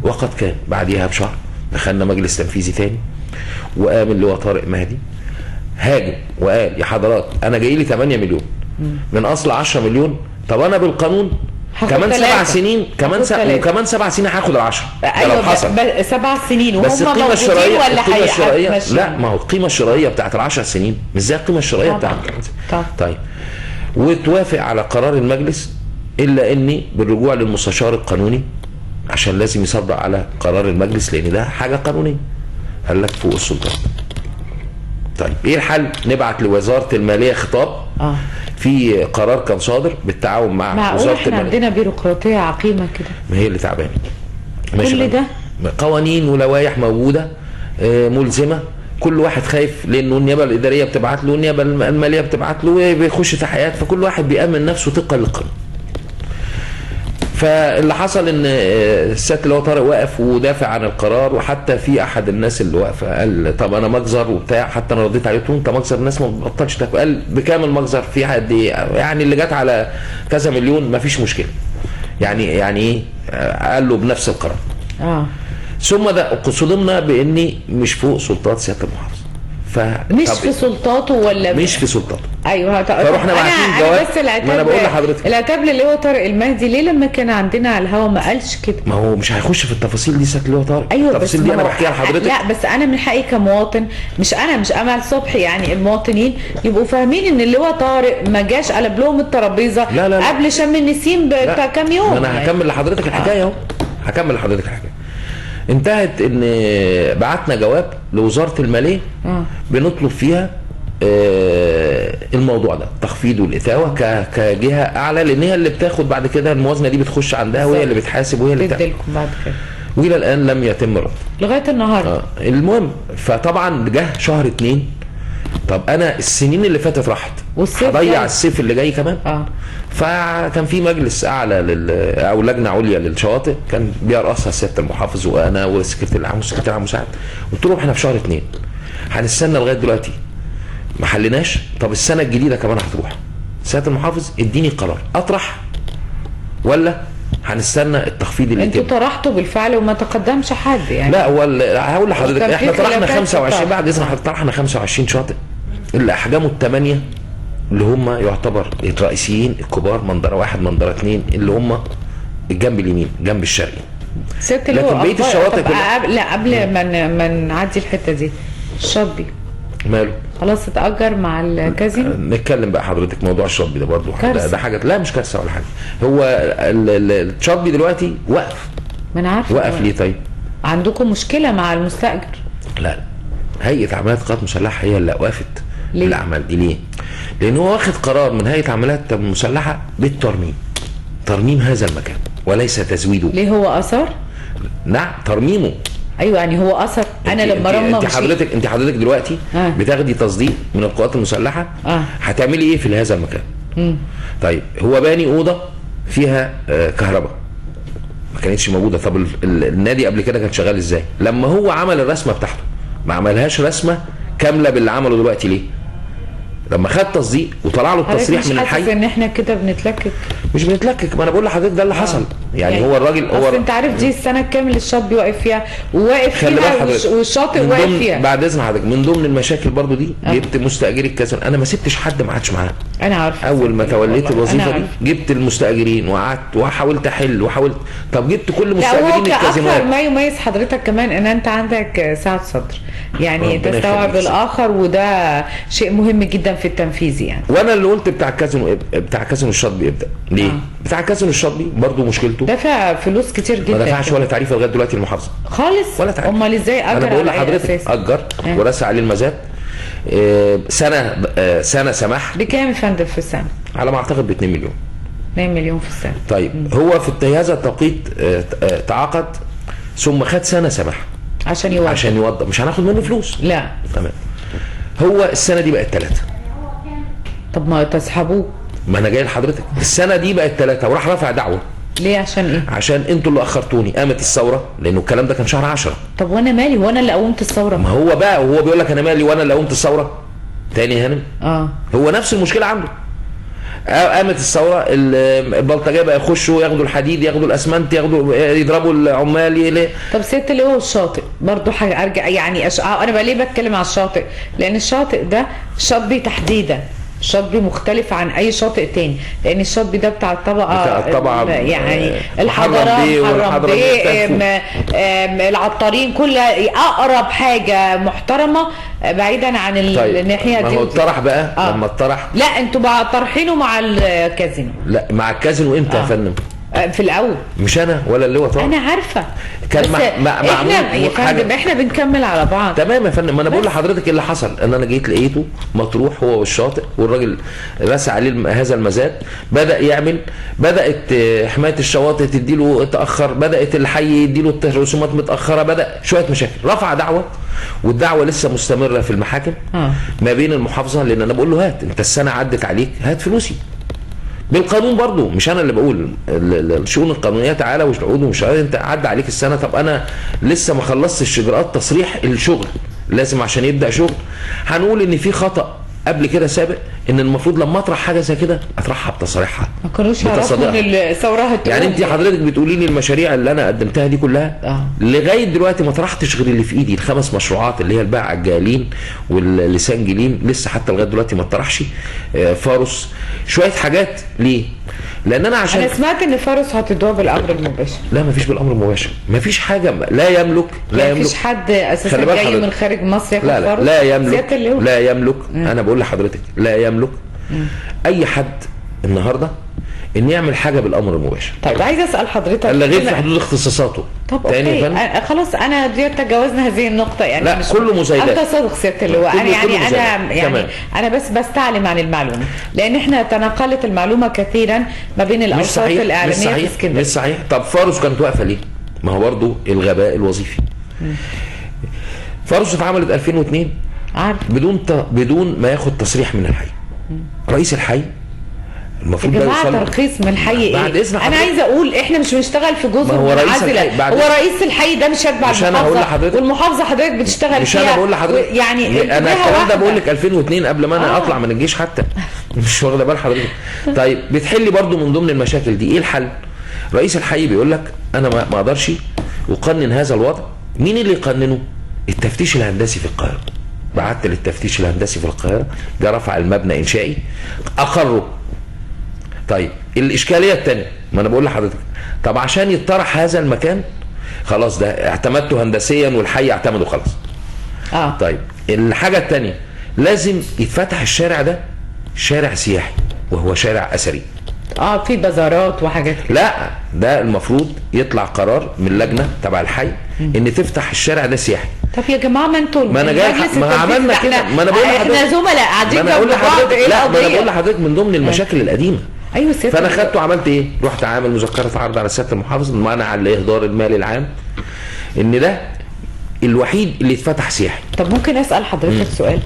وقد كان بعديها بشهر دخلنا مجلس تنفيذي تاني، وقام اللواء طارق مهدي هاجم وقال يا حضرات انا جاي لي 8 مليون من اصل 10 مليون. طب انا بالقانون كمان 7 3. سنين وكمان 7 سنين هاخد ال10. ايوه لو حصل 7 سنين بس وهم القيمه الشرائيه ولا لا، ما هو القيمه الشرائيه بتاعت ال10 سنين مش زي القيمه الشرائيه بتاعت طيب وتوافق على قرار المجلس، الا اني بالرجوع للمستشار القانوني عشان لازم يصدق على قرار المجلس لان ده حاجه قانونيه. قال لك فوق السلطات. طيب ايه الحل؟ نبعت لوزاره الماليه خطاب. في قرار كان صادر بالتعاون مع وزاره احنا الماليه. عندنا بيروقراطيه عقيمه كده. ما هي اللي تعبانه. كل ده قوانين ولوائح موجوده ملزمه، كل واحد خايف لانه النيابه الاداريه بتبعت له والنيابه الماليه بتبعت له وبيخش تحقيقات، فكل واحد بيامن نفسه طبقا للقانون. فاللي حصل ان السيد اللي هو طارق واقف ودافع عن القرار، وحتى في احد الناس اللي واقفه قال طب انا مجزر وبتاع، حتى انا رديت عليه قلت له انت مجزر، الناس ما بتبطلش تاكل. قال بكام المجزر؟ في قد ايه؟ يعني اللي جت على كذا مليون ما فيش مشكله. يعني ايه؟ قال له بنفس القرار. ثم ده صدمنا باني مش فوق سلطات سياده المحافظ. مش في سلطاته ولا مش في سلطاته. ايوه فروحنا باعتين جواب. ما انا بقول لحضرتك العتاب اللي هو طارق المهدي ليه لما كان عندنا على الهوا ما قالش كده؟ ما هو مش هيخش في التفاصيل دي سياده اللي هو طارق. ايوه التفاصيل دي انا بحكيها لحضرتك. لا بس انا من حقي كمواطن، مش امل صبحي، يعني المواطنين يبقوا فاهمين ان اللي هو طارق ما جاش قلب لهم الترابيزه قبل شم النسيم بكام يوم. ما انا هكمل لحضرتك الحكايه اهو. هكمل لحضرتك الحكايه. انتهت ان بعتنا جواب لوزاره الماليه بنطلب فيها الموضوع ده تخفيض والإثاوة كجهه اعلى، لان هي اللي بتاخد بعد كده الموازنه دي بتخش عندها وهي اللي بتحاسب وهي اللي بتعمل بعد كده. والى الان لم يتم رد لغايه النهارده. المهم فطبعا جه شهر 2. طب انا السنين اللي فاتت راحت، هضيع الصيف اللي جاي كمان. فكان في مجلس اعلى او لجنه عليا للشواطئ كان بيرأسها سياده المحافظ وانا والسكرتير العام والسكرتير العام المساعد. قلت لهم احنا في شهر 2 هنستنى لغايه دلوقتي ما حلناش، طب السنه الجديده كمان هتروح. سياده المحافظ اديني قرار اطرح ولا هنستنى التخفيض اللي انتوا طرحتوا بالفعل وما تقدمش حد يعني. لا هقول لحضرتك احنا طرحنا 25 بعد اذن حضرتك، طرحنا 25 شاطئ اللي احجامه ال8 اللي هم يعتبر الرئيسيين الكبار، منظره 1 منظره 2 اللي هم الجنب اليمين جنب الشرقي. لكن بقيه الشواطئ لا قبل ما نعدي الحته دي، الشاطبي ماله؟ خلاص اتأجر مع الكازينو. نتكلم بقى حضرتك موضوع الشاطبي ده برضه ده حاجه لا مش كارثه ولا حاجه. هو الشاطبي دلوقتي وقف. ما انا عارفه. وقف ليه طيب؟ عندكم مشكله مع المستاجر؟ لا هيئه عمليات القوات المسلحه هي اللي وقفت الاعمال دي. ليه؟ لان هو واخد قرار من هيئه عمليات المسلحه بالترميم، ترميم هذا المكان وليس تزويده. ليه هو اثر؟ نعم ترميمه. ايوه يعني هو اثر. انا لما رمى انت حضرتك دلوقتي بتاخدي تصديق من القوات المسلحه هتعملي ايه في هذا المكان؟ طيب هو باني اوضه فيها كهرباء ما كانتش موجوده. طب النادي قبل كده كان شغال ازاي؟ لما هو عمل الرسمه بتاعته ما عملهاش رسمه كامله باللي عمله دلوقتي. ليه؟ لما خد تصديق وطلع له التصريح من الحي. مش ان احنا كده بنتلكك. مش بنتلكك، ما انا بقول لحضرتك ده اللي حصل. يعني هو الراجل اصل انت عارف دي السنه كامل الشاطئ واقف فيها وواقف فيها والشاطئ واقف فيها. بعد اذن حضرتك من ضمن المشاكل برضو دي جبت مستاجري الكازينو. انا ما سبتش حد ما عادش معاه. انا عارفه اول ما توليت الوظيفه دي جبت المستاجرين وقعدت وحاولت احل وحاولت. طب جبت كل مستاجرين الكازينوات. ما يميز حضرتك كمان ان انت عندك سعه صدر، يعني تستوعب الاخر، وده شيء مهم جدا في التنفيذ يعني. وانا اللي قلت بتاع كازينو الشاطبي يبدا ليه؟ بتاع كازينو الشاطبي برضه مشكلته دفع فلوس كتير جدا. ما دفعش ولا تعريفه لغايه دلوقتي المحافظه خالص ولا تعريف. امال ازاي اجر؟ انا بقول لحضرتك اجر ورسى عليه المزاد سنه سماح. بكام يا فندم في السنه؟ على ما اعتقد ب 2 مليون. 2 مليون في السنه. طيب هو في هذا التوقيت تعاقد ثم خد سنه سماح عشان يوضب. مش هناخد منه فلوس. لا تمام. هو السنه دي بقت 3. طب ما تسحبوه. ما انا جاي لحضرتك السنه دي بقت 3 وراح رافع دعوه. ليه؟ عشان ايه؟ عشان انتوا اللي اخرتوني. قامت الثوره لانه الكلام ده كان شهر 10. طب وانا مالي؟ وانا اللي قومت الثوره. ما هو بقى وهو بيقول لك انا مالي وانا اللي قومت الثوره تاني يا هانم. هو نفس المشكله عنده. قامت الثوره البلطجيه بقى يخشوا ياخدوا الحديد ياخدوا الاسمنت يضربوا العمال. طب ست اللي هو الشاطئ برضه ارجع يعني انا بقى ليه بتكلم على الشاطئ؟ لان الشاطئ ده الشاطبي تحديدا الشاطبي مختلف عن اي شاطئ تاني، لان الشاطبي ده بتاع الطبقه يعني الحضاره العطارين، كل اقرب حاجه محترمه بعيدا عن الناحيه دي. ما هو الطرح بقى لما الطرح، لا انتوا بقى طرحينه مع الكازينو. لا مع الكازينو امتى يا فندم؟ في الاول مش انا ولا اللي هو طبعا انا عارفه، كان احنا يا فندم احنا بنكمل على بعض. تمام يا فندم، ما انا بقول لحضرتك اللي حصل ان انا جيت لقيته مطروح هو والشاطئ، والراجل رسى عليه هذا المزاد، بدا يعمل، بدات حمايه الشواطئ تديله تاخر، بدات الحي يديله الرسومات متاخره، بدا شويه مشاكل، رفع دعوه والدعوه لسه مستمره في المحاكم ما بين المحافظه، لان انا بقول له هات انت السنه عدت عليك هات فلوسي بالقانون برضو، مش انا اللي بقول، الشؤون القانونيه تعالى والعقود ومش انت عدى عليك السنه، طب انا لسه ما خلصتش اجراءات تصريح الشغل، لازم عشان يبدا شغل هنقول ان في خطا قبل كده سابق، ان المفروض لما اطرح حاجه زي كده اطرحها بتصاريحها، ما كانوش يعرفوا ان الثوره يعني انت حضرتك بتقولي لي المشاريع اللي انا قدمتها دي كلها لغايه دلوقتي ما طرحتش غير اللي في ايدي، ال5 مشروعات اللي هي الباعة الجالين واللسان جلين، لسه حتى لغايه دلوقتي ما اتطرحش. فارس شويه حاجات، ليه؟ لان انا عشان انا سمعت ان فارس هتدوها بالامر المباشر. لا ما فيش بالامر المباشر، ما فيش حاجه، لا يملك ما فيش حد اساسا جاي من خارج مصر ياخد فارس. لا يملك، لا يملك. انا بقول لحضرتك لا يملك اي حد النهارده ان يعمل حاجه بالامر المباشر. طيب عايز اسال حضرتك الا غير في حدود اختصاصاته. طب اوكي خلاص انا تجاوزنا هذه النقطه، يعني لا كله مزايدات. انت صادق سياده اللواء، انا بس بستعلم عن المعلومه، لان احنا تناقلت المعلومه كثيرا ما بين الاوساط الاعلاميه في اسكندريه. مش صحيح. طب فارس كانت واقفه ليه؟ ما هو برضه الغباء الوظيفي. فارس اتعملت 2002 عارف بدون ما ياخد تصريح من الحي. رئيس الحي المفروض يا جماعه ترخيص من الحي ايه؟ انا عايزه اقول احنا مش بنشتغل في جزء منعزله، هو رئيس الحي ده مش يتبع المحافظه، والمحافظه حضرتك بتشتغل مش فيها. انا بقول لحضرتك يعني انا الكلام ده بقول لك 2002 قبل ما انا اطلع من الجيش حتى مش واخده بال حضرتك. طيب بتحلي برضو من ضمن المشاكل دي ايه الحل؟ رئيس الحي بيقول لك انا ما اقدرش اقنن هذا الوضع. مين اللي يقننه؟ التفتيش الهندسي في القاهره. بعت للتفتيش الهندسي في القاهره، جه رفع المبنى انشائي اقره. طيب الاشكاليه الثانيه، ما انا بقول لحضرتك طب عشان يطرح هذا المكان خلاص ده اعتمدته هندسيا والحي اعتمده خلاص. طيب الحاجه الثانيه لازم يتفتح الشارع ده شارع سياحي وهو شارع اثري. في بازارات وحاجات كده. لا ده المفروض يطلع قرار من لجنه تبع الحي ان تفتح الشارع ده سياحي. طب يا جماعه ما انتوا ما انا جاي ما عملنا كده، ما انا بقول لحضرتك احنا زملاء قاعدين جنب بعض. لا ما انا بقول لحضرتك من ضمن المشاكل القديمه. ايوه سيادة. فانا خدته وعملت ايه؟ رحت عامل مذكره عرض على سياده المحافظ منع على الاهدار المالي العام ان ده الوحيد اللي اتفتح سياحي. طب ممكن اسال حضرتك سؤال؟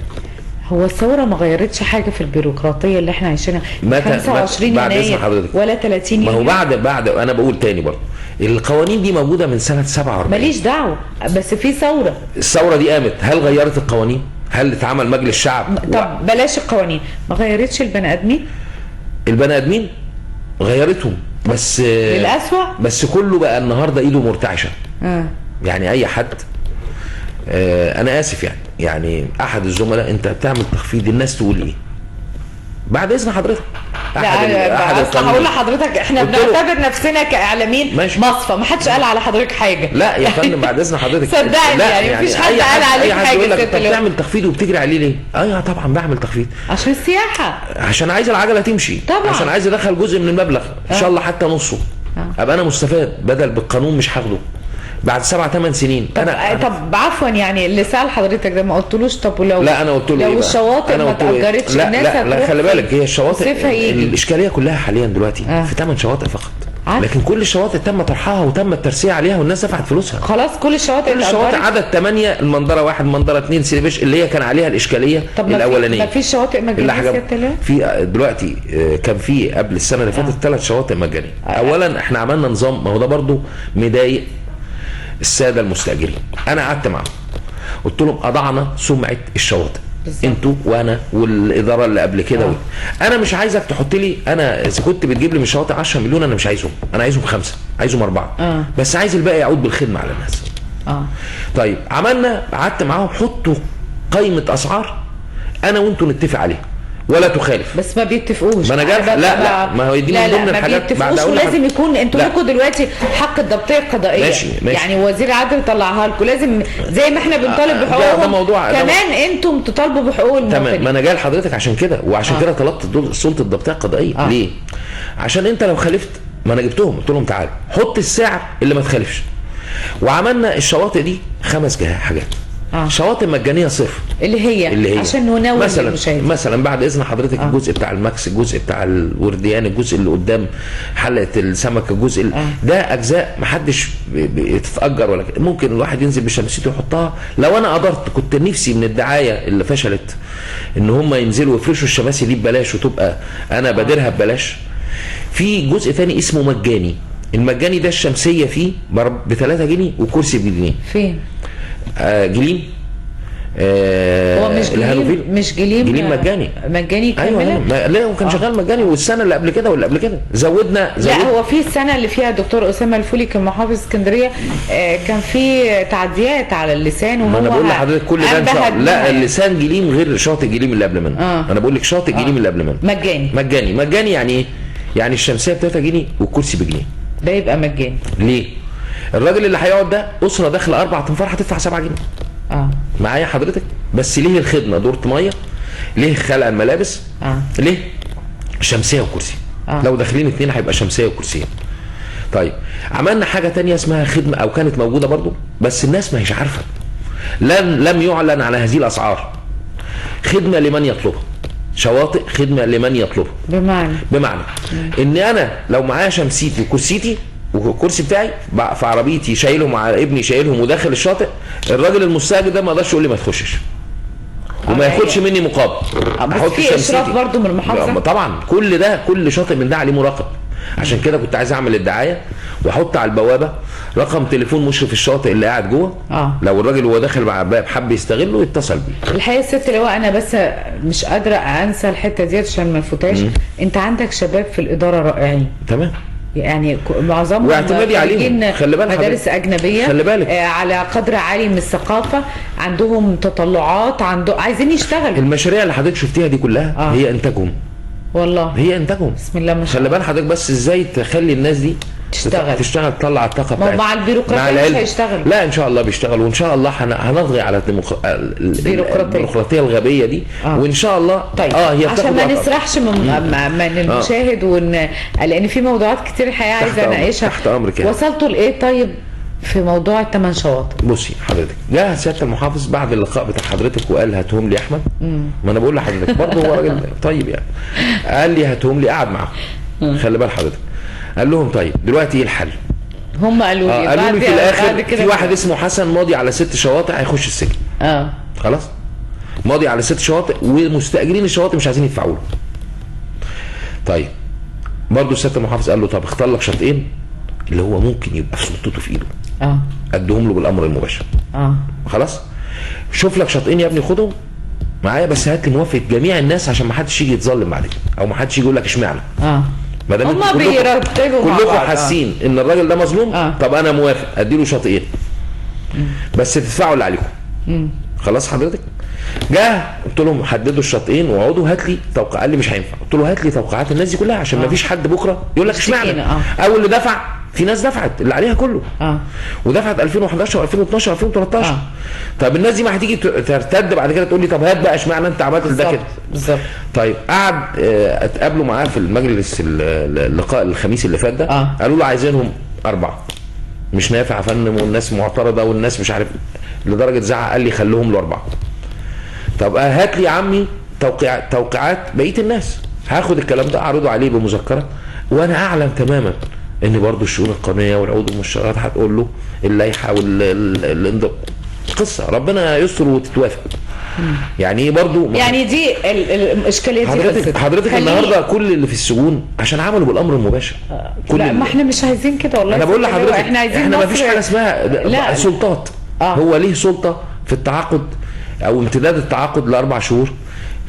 هو الثوره ما غيرتش حاجه في البيروقراطيه اللي احنا عايشينها 25 يناير ولا 30 يناير؟ ما هو بعد انا بقول تاني برضه القوانين دي موجوده من سنه 47. ماليش دعوه، بس في ثوره. الثوره دي قامت، هل غيرت القوانين؟ هل اتعمل مجلس شعب؟ طب بلاش القوانين، ما غيرتش البني ادمين؟ البني ادمين غيرتهم بس للأسوأ. بس كله بقى النهارده ايده مرتعشه. يعني اي حد انا اسف يعني احد الزملاء انت بتعمل تخفيض الناس تقول ايه؟ بعد اذن حضرتك لا هقول لحضرتك احنا بنعتبر نفسنا كاعلاميين مصفى، ما حدش قال على حضرتك حاجه. لا يا فندم بعد اذن حضرتك صدقني يعني مفيش حد قال عليك حاجه. يقول لك انت بتعمل تخفيض وبتجري عليه ليه؟ ايوه طبعا بعمل تخفيض عشان السياحه، عشان عايز العجله تمشي طبعا، عشان عايز ادخل جزء من المبلغ ان شاء الله حتى نصه ابقى انا مستفاد، بدل بالقانون مش هاخده بعد 7-8 سنين. طب عفوا يعني اللي سأل حضرتك ده ما قلتلوش طب ولو لا انا قلت له لو الشواطئ ما اتأجرتش الناس لا خلي بالك هي الشواطئ الاشكاليه كلها حاليا دلوقتي في 8 شواطئ فقط. لكن كل الشواطئ تم طرحها وتم الترسية عليها والناس دفعت فلوسها خلاص. كل الشواطئ عدد 8 المنظره 1 المنظره 2 سيدي اللي هي كان عليها الاشكاليه الاولانيه. ما فيش شواطئ مجانيه في دلوقتي كان في قبل السنه اللي فاتت 3 شواطئ مجانيه. اولا احنا عملنا نظام، ما هو ده برضو مضايق الساده المستاجرين. انا قعدت معاهم قلت لهم اضعنا سمعه الشواطئ انتوا وانا والاداره اللي قبل كده انا مش عايزك تحط لي، انا اذا كنت بتجيب لي من الشواطئ 10 مليون انا مش عايزهم، انا عايزهم 5، عايزهم 4 بس عايز الباقي يعود بالخدمه على الناس. طيب عملنا، قعدت معاهم حطوا قائمه اسعار انا وانتوا نتفق عليها، ولا تخالف. بس ما بيتفقوش. ما انا جاي لا ما هو دي من ضمن الحاجات. ما بيتفقوش ولازم يكون انتوا لكم دلوقتي حق الضبطيه القضائيه. ماشي. يعني وزير العدل طلعها لكم، لازم زي ما احنا بنطالب بحقوقهم ده موضوع كمان انتم تطالبوا بحقوق المواطنين. تمام. ما انا جاي لحضرتك عشان كده، وعشان كده طلبت سلطه الضبطيه القضائيه. ليه؟ عشان انت لو خالفت، ما انا جبتهم قلت لهم تعالى حط السعر اللي ما تخالفش. وعملنا الشواطئ دي 5 حاجات. شواطئ مجانيه صفر اللي هي عشان ننوه مثلا بعد اذن حضرتك الجزء بتاع الماكس، الجزء بتاع الورديان، الجزء اللي قدام حلقه السمك، الجزء ده اجزاء ما حدش بتتاجر ولا كده. ممكن الواحد ينزل بشمسيته يحطها. لو انا قدرت، كنت نفسي من الدعايه اللي فشلت ان هم ينزلوا ويفرشوا الشماسي دي ببلاش وتبقى انا بادرها ببلاش. في جزء ثاني اسمه مجاني. المجاني ده الشمسيه فيه ب3 جنيه وكرسي ب2 فين؟ جليم. هو مش جليم مجاني كامله. ايوه لا هو كان شغال مجاني، والسنه اللي قبل كده واللي قبل كده زودنا. لا هو في السنه اللي فيها الدكتور اسامه الفولي كان محافظ اسكندريه كان في تعديات على اللسان، وهو انا بقول لحضرتك كل ده ان شاء الله. لا اللسان جليم غير شاطئ جليم اللي قبل منه. انا بقول لك شاطئ جليم اللي قبل منه مجاني. يعني ايه؟ يعني الشمسيه ب3 جنيه والكرسي بجنيه. ده يبقى مجاني. ليه؟ الراجل اللي هيقعد ده اسره داخله 4 تنفار هتدفع 7 جنيه. معايا حضرتك؟ بس ليه الخدمه؟ دورة ميه، ليه خلق الملابس، ليه شمسيه وكرسي. لو داخلين 2 هيبقى شمسيه وكرسيين. طيب عملنا حاجه تانية اسمها خدمه، او كانت موجوده برضو بس الناس ما هيش عارفه، لم يعلن على هذه الاسعار. خدمه لمن يطلبها، شواطئ خدمه لمن يطلبها. بمعنى ان انا لو معايا شمسيتي وكرسيتي والكرسي بتاعي في عربيتي شايلهم على ابني شايلهم وداخل الشاطئ، الراجل المستاجر ده ما يقدرش يقول لي ما تخشش وما ياخدش مني مقابل. بس في اشراف برضو من المحافظه طبعا. كل ده كل شاطئ من ده عليه مراقب. عشان كده كنت عايز اعمل الدعايه واحط على البوابه رقم تليفون مشرف الشاطئ اللي قاعد جوه. لو الراجل وهو داخل مع الباب حب يستغله يتصل بيه. الحقيقه الست لواء انا بس مش قادره انسى الحته ديت عشان ما نفوتهاش. انت عندك شباب في الاداره رائعين. تمام. يعني معظمهم واعتمادي عليهم. خلي بالك مدارس اجنبيه. خلي بالك على قدر عالي من الثقافه، عندهم تطلعات، عايزين يشتغلوا. المشاريع اللي حضرتك شفتيها دي كلها هي انتاجهم. والله هي انتاجهم. بسم الله ما شاء الله. خلي بال حضرتك بس ازاي تخلي الناس دي تشتغل تطلع الطاقه بتاعتها. مع البيروقراطيه مش هيشتغلوا. لا ان شاء الله بيشتغلوا، وان شاء الله هنضغي على البيروقراطيه الغبيه دي. وان شاء الله طيب هي عشان ما نسرحش من المشاهد لان في موضوعات كتير الحقيقه عايزه اناقشها. تحت امرك. وصلتوا لايه طيب في موضوع ال8 شواطئ؟ بصي حضرتك، جاء سياده المحافظ بعد اللقاء بتاع حضرتك وقال هاتهم لي يا احمد. ما انا بقول لحضرتك برضه هو راجل طيب يعني. قال لي هاتهم لي، قعد معاهم. خلي بال حضرتك، قال لهم طيب دلوقتي ايه الحل؟ هم قالوا لي قالوا لي في الاخر في واحد اسمه حسن ماضي على 6 شواطئ هيخش السجن. خلاص؟ ماضي على 6 شواطئ ومستاجرين الشواطئ مش عايزين يدفعوا له. طيب برضه سياده المحافظ قال له طب اختار لك شاطئين اللي هو ممكن يبقى في سلطته في ايده. ادهم له بالامر المباشر. خلاص؟ شوف لك شاطئين يا ابني خدهم معايا، بس هات لي موافقه جميع الناس عشان ما حدش يجي يتظلم بعد كده، او ما حدش يجي يقول لك اشمعنى. ما دام هم بيرتبوا كلكم حاسين ان الراجل ده مظلوم. طب انا موافق اديله شاطئين بس تدفعوا اللي عليكم. خلاص حضرتك؟ جاء قلت لهم حددوا الشاطئين واقعدوا هات لي توقع. قال لي مش هينفع. قلت له هات لي توقعات الناس دي كلها عشان ما فيش حد بكره يقول لك اشمعنى. او اللي دفع، في ناس دفعت اللي عليها كله. ودفعت 2011 و2012 و2013. طب الناس دي ما هتيجي ترتد بعد كده تقول لي طب هات بقى اشمعنى انت عملت ده كده. بالظبط. طيب قعد اتقابلوا معاه في المجلس اللقاء الخميس اللي فات ده. قالوا له عايزينهم 4 مش نافع يا فندم، والناس معترضه والناس مش عارف، لدرجه زعق. قال لي خلوهم له 4. طب هات لي يا عمي توقيعات بقيه الناس، هاخد الكلام ده اعرضه عليه بمذكره، وانا اعلم تماما ان برضو الشؤون القانونيه والعقود والمشتريات هتقول له اللائحه والانضباط. قصه ربنا يستر وتتوافق. يعني ايه برضو يعني دي الاشكاليه دي حضرتك النهارده كل اللي في السجون عشان عملوا بالامر المباشر. لا ما احنا مش عايزين كده والله. انا بقول لحضرتك احنا ما فيش حاجه اسمها سلطات. هو ليه سلطه في التعاقد او امتداد التعاقد ل4 شهور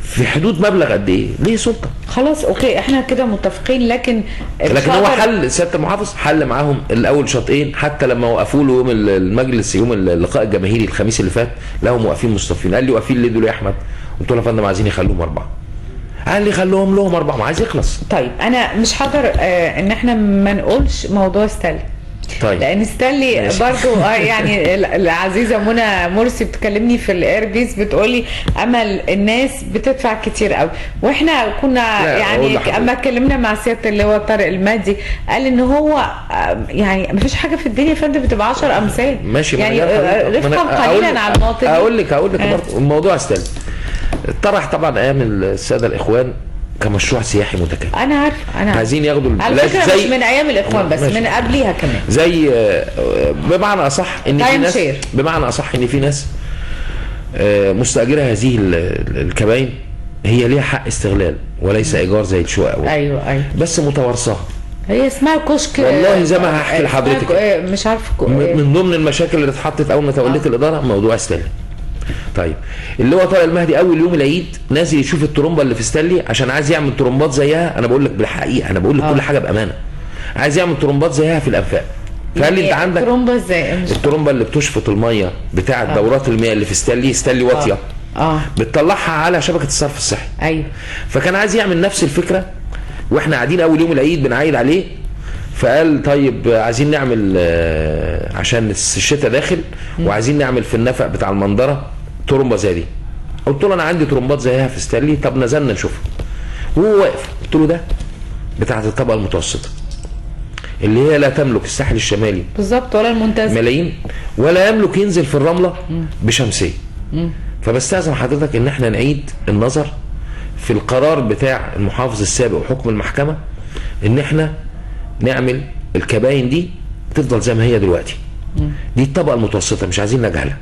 في حدود مبلغ قد ايه؟ ليه سلطه؟ خلاص اوكي احنا كده متفقين. لكن هو حل سياده المحافظ حل معاهم الاول شاطئين، حتى لما وقفوا له يوم المجلس يوم اللقاء الجماهيري الخميس اللي فات لهم واقفين مصطفين. قال لي واقفين ليه دول يا احمد؟ قلت له يا فندم عايزين يخلوهم 4. قال لي خلوهم لهم 4، ما عايز يخلص. طيب انا مش هقدر ان احنا ما نقولش موضوع ستانلي. طيب لان ستانلي برضو يعني العزيزه منى مرسي بتكلمني في الايربيس بتقولي امل الناس بتدفع كتير قوي، واحنا كنا يعني اما اتكلمنا مع سياده اللواء طارق المهدي قال ان هو يعني ما فيش حاجه في الدنيا يا فندم بتبقى 10 امثال ماشي. يعني رفقا قليلا على المواطنين. اقول لك برضه الموضوع ستانلي طرح طبعا ايام الساده الاخوان كمشروع سياحي متكامل. انا عارفه عايزين ياخدوا على فكره مش من ايام الاخوان بس من قبليها كمان، زي بمعنى اصح ان في ناس في ناس مستاجره هذه الكباين هي ليها حق استغلال وليس ايجار زي الشقق. ايوه بس متوارثاها. هي اسمها كشك والله زي ما هحكي لحضرتك مش عارفه من ضمن المشاكل اللي اتحطت اول ما توليت الاداره موضوع ستانلي. طيب اللي هو طارق المهدي اول يوم العيد نازل يشوف الترومبه اللي في ستانلي عشان عايز يعمل ترومبات زيها. انا بقول لك بالحقيقه، انا بقول لك كل حاجه بامانه. عايز يعمل ترومبات زيها في الانفاق. فقال لي انت عندك الترومبه ازاي؟ الترومبه اللي بتشفط الميه بتاعه دورات المياه اللي في ستانلي واطيه بتطلعها على شبكه الصرف الصحي. ايوه. فكان عايز يعمل نفس الفكره واحنا قاعدين اول يوم العيد بنعايد عليه. فقال طيب عايزين نعمل عشان الشتاء داخل وعايزين نعمل في النفق بتاع المنظره ترومبه زي دي. قلت له انا عندي ترومبات زيها في ستانلي. طب نزلنا نشوفها وهو واقف. قلت له ده بتاعت الطبقه المتوسطه اللي هي لا تملك الساحل الشمالي بالظبط ولا المنتزه ملايين ولا يملك ينزل في الرمله بشمسيه. فبستاذن حضرتك ان احنا نعيد النظر في القرار بتاع المحافظ السابق وحكم المحكمه ان احنا نعمل الكباين دي تفضل زي ما هي دلوقتي. دي الطبقه المتوسطه مش عايزين نجهلها.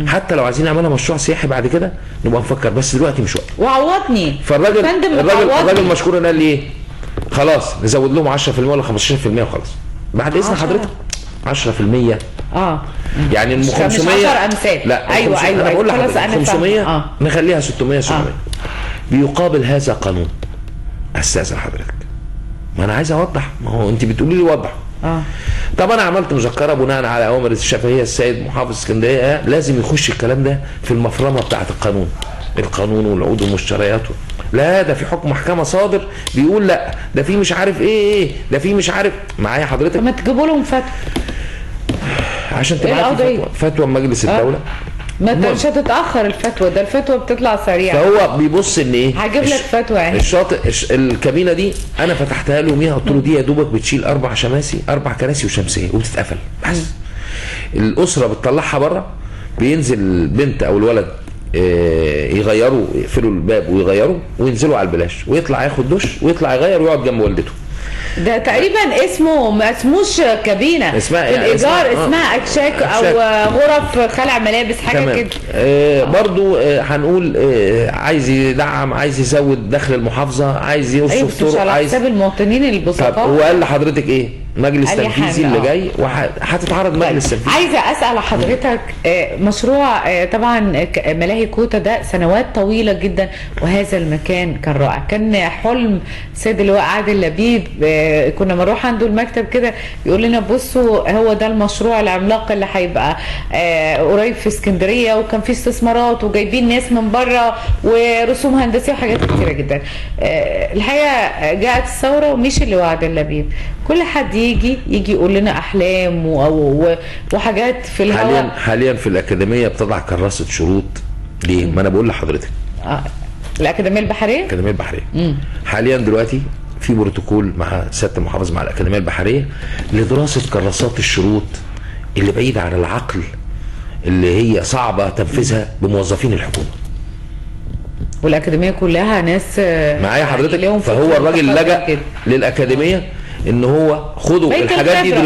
حتى لو عايزين نعملها مشروع سياحي بعد كده نبقى نفكر، بس دلوقتي مش وقت. وعوضني. فالراجل مشكور قال لي ايه؟ خلاص نزود لهم 10% ولا 15% وخلاص. بعد اذن حضرتك 10% يعني ال 500 امثال. لا ايوه انا بقول لحضرتك 500 نخليها 600 700. بيقابل هذا قانون. استاذن حضرتك ما انا عايز اوضح، ما هو انت بتقولي لي وضح. طب انا عملت مذكره بناء على اوامر الشفهيه السيد محافظ اسكندريه لازم يخش الكلام ده في المفرمه بتاعه القانون والعقود والمشتريات. لا ده في حكم محكمه صادر بيقول لا ده في مش عارف ايه ده في مش عارف. معايا حضرتك؟ ما تجيبوا لهم فتوى عشان تبعتي فتوى من مجلس الدوله. ما مش هتتاخر الفتوى، ده الفتوى بتطلع سريعا. فهو بيبص ان ايه؟ هجيب لك فتوى اهي. الشاطئ الكابينه دي انا فتحتها له يوميها قلت له دي يا دوبك بتشيل 4 كراسي وشمسيه وبتتقفل بس. الاسره بتطلعها بره، بينزل البنت او الولد يغيروا يقفلوا الباب ويغيروا وينزلوا على البلاش ويطلع ياخد دش ويطلع يغير ويقعد جنب والدته. ده تقريبا اسمه ما اسموش كابينه، اسمها الايجار اسمها اكشاك او غرف خلع ملابس حاجه كده. برضو هنقول عايز يدعم، عايز يزود دخل المحافظه، عايز يوصف طرق، على حساب المواطنين البسطاء. طب هو قال لحضرتك ايه؟ مجلس تنفيذي اللي جاي وهتتعرض مجلس تنفيذي. عايزه اسال حضرتك مشروع طبعا ملاهي كوتا ده سنوات طويله جدا وهذا المكان كان رائع. كان حلم سيد اللواء عادل لبيب، كنا بنروح عنده المكتب كده يقول لنا بصوا هو ده المشروع العملاق اللي هيبقى قريب في اسكندريه، وكان في استثمارات وجايبين ناس من بره ورسوم هندسيه وحاجات كتيره جدا. الحقيقه جاءت الثوره ومشي اللواء عادل لبيب. كل حد يجي يقول لنا احلام وحاجات في الهواء. حاليا في الاكاديميه بتضع كراسه شروط. ليه؟ ما انا بقول لحضرتك الاكاديميه البحريه. الاكاديميه البحريه حاليا دلوقتي في بروتوكول مع سياده المحافظ مع الاكاديميه البحريه لدراسه كراسات الشروط اللي بعيده عن العقل، اللي هي صعبه تنفيذها بموظفين الحكومه. والاكاديميه كلها ناس معايا حضرتك. فهو الراجل لجأ للاكاديميه ان هو خدوا الحاجات دي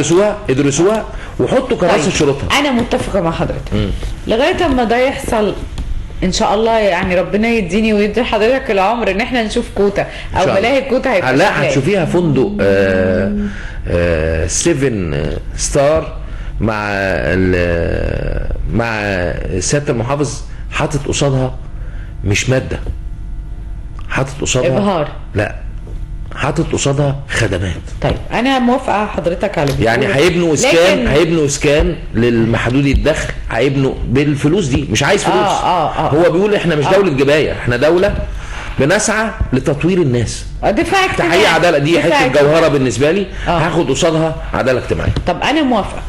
ادرسوها وحطوا كراسه شروطها. انا متفقه مع حضرتك لغايه اما ده يحصل ان شاء الله. يعني ربنا يديني ويدي حضرتك العمر ان احنا نشوف كوتا او ملاهي كوتا. هيبقى لا هتشوفيها فندق 7 ستار مع سياده المحافظ حاطط قصادها مش ماده، حاطط قصادها ابهار. لا حاطط قصادها خدمات. طيب انا موافقه حضرتك على يعني هيبنوا اسكان للمحدودي الدخل، هيبنوا بالفلوس دي. مش عايز فلوس. هو بيقول احنا مش دوله جبايه، احنا دوله بنسعى لتطوير الناس. دي فاكت، تحقيق عداله، دي حته جوهره بالنسبه لي. هاخد قصادها عداله اجتماعيه. طب انا موافقه،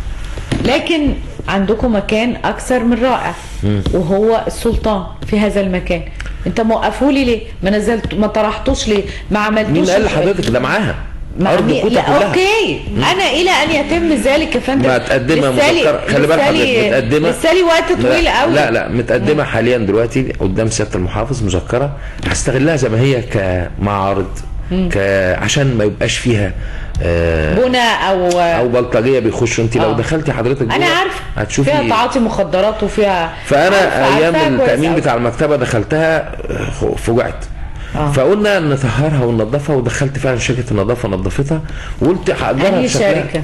لكن عندكم مكان اكثر من رائع وهو السلطان في هذا المكان. انت موقفوا لي ليه؟ ما نزلت، ما طرحتوش ليه؟ ما عملتوش. مين قال لحضرتك ده معاها؟ لا اوكي. انا الى ان يتم ذلك يا فندم. متقدمه مذكره، خلي بالك حضرتك متقدمه لسه لي وقت طويل قوي. لا متقدمه حاليا دلوقتي قدام سياده المحافظ مذكره، هستغلها زي ما هي كمعارض، عشان ما يبقاش فيها بناء او بلطجيه بيخشوا. انت لو دخلتي حضرتك انا عارفه هتشوفي فيها تعاطي مخدرات وفيها. فانا ايام التامين بتاع المكتبه دخلتها فوجعت. فقلنا نطهرها وننظفها، ودخلت فعلا شركه النظافه نظفتها، وقلت هاجرها بشكلها. شركه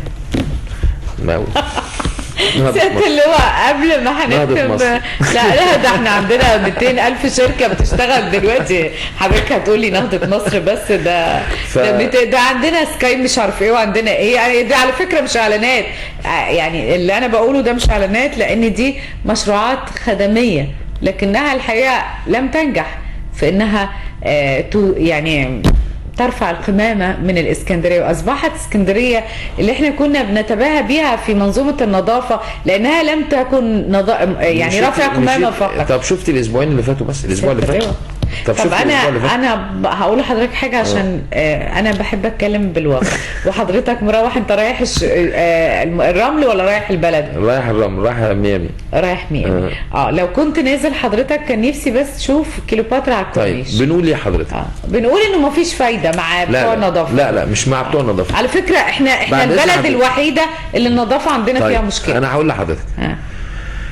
سيادة اللواء قبل ما هنختم، لا ده احنا عندنا 200,000 شركة بتشتغل دلوقتي. حضرتك هتقولي نهضة مصر بس؟ ده عندنا سكاي مش عارف ايه وعندنا ايه. يعني دي على فكرة مش اعلانات، يعني اللي انا بقوله ده مش اعلانات، لان دي مشروعات خدمية، لكنها الحقيقة لم تنجح في انها يعني ترفع القمامة من الإسكندرية. وأصبحت اسكندرية اللي احنا كنا بنتباهى بيها في منظومة النظافة، لأنها لم تكن يعني رفع قمامة فقط. طب شفتي الأسبوعين اللي فاتوا بس؟ الأسبوع اللي فات. طب أنا هقول لحضرتك حاجة عشان أنا بحب أتكلم بالواقع. وحضرتك مروح، أنت رايح الرمل ولا رايح البلد؟ رايح الرمل، رايح ميامي. رايح ميامي. لو كنت نازل حضرتك كان نفسي بس شوف كليوباترا على الكورنيش. طيب بنقول ايه حضرتك؟ بنقول انه مفيش فايده مع بتوع النظافه. لا مش مع بتوع النظافه. على فكره احنا البلد الوحيده اللي النظافه عندنا فيها مشكله. انا هقول لحضرتك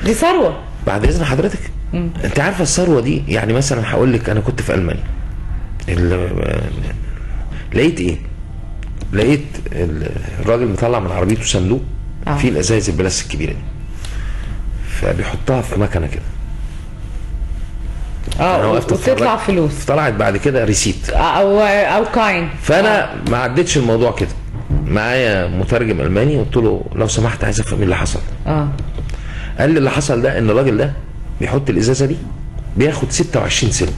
دي ثروه. بعد اذن حضرتك، انت عارفه الثروه دي؟ يعني مثلا هقول لك، انا كنت في المانيا، لقيت ايه؟ لقيت الراجل مطلع من عربيته صندوق فيه الازايز البلاستيك الكبيره دي، فبيحطها في مكنه كده. وتطلع فلوس. طلعت بعد كده ريسيت او كاين. فانا ما عدتش الموضوع كده، معايا مترجم الماني، قلت له لو سمحت عايز افهم ايه اللي حصل. قال لي اللي حصل ده ان الراجل ده بيحط الازازه دي بياخد 26 سنت.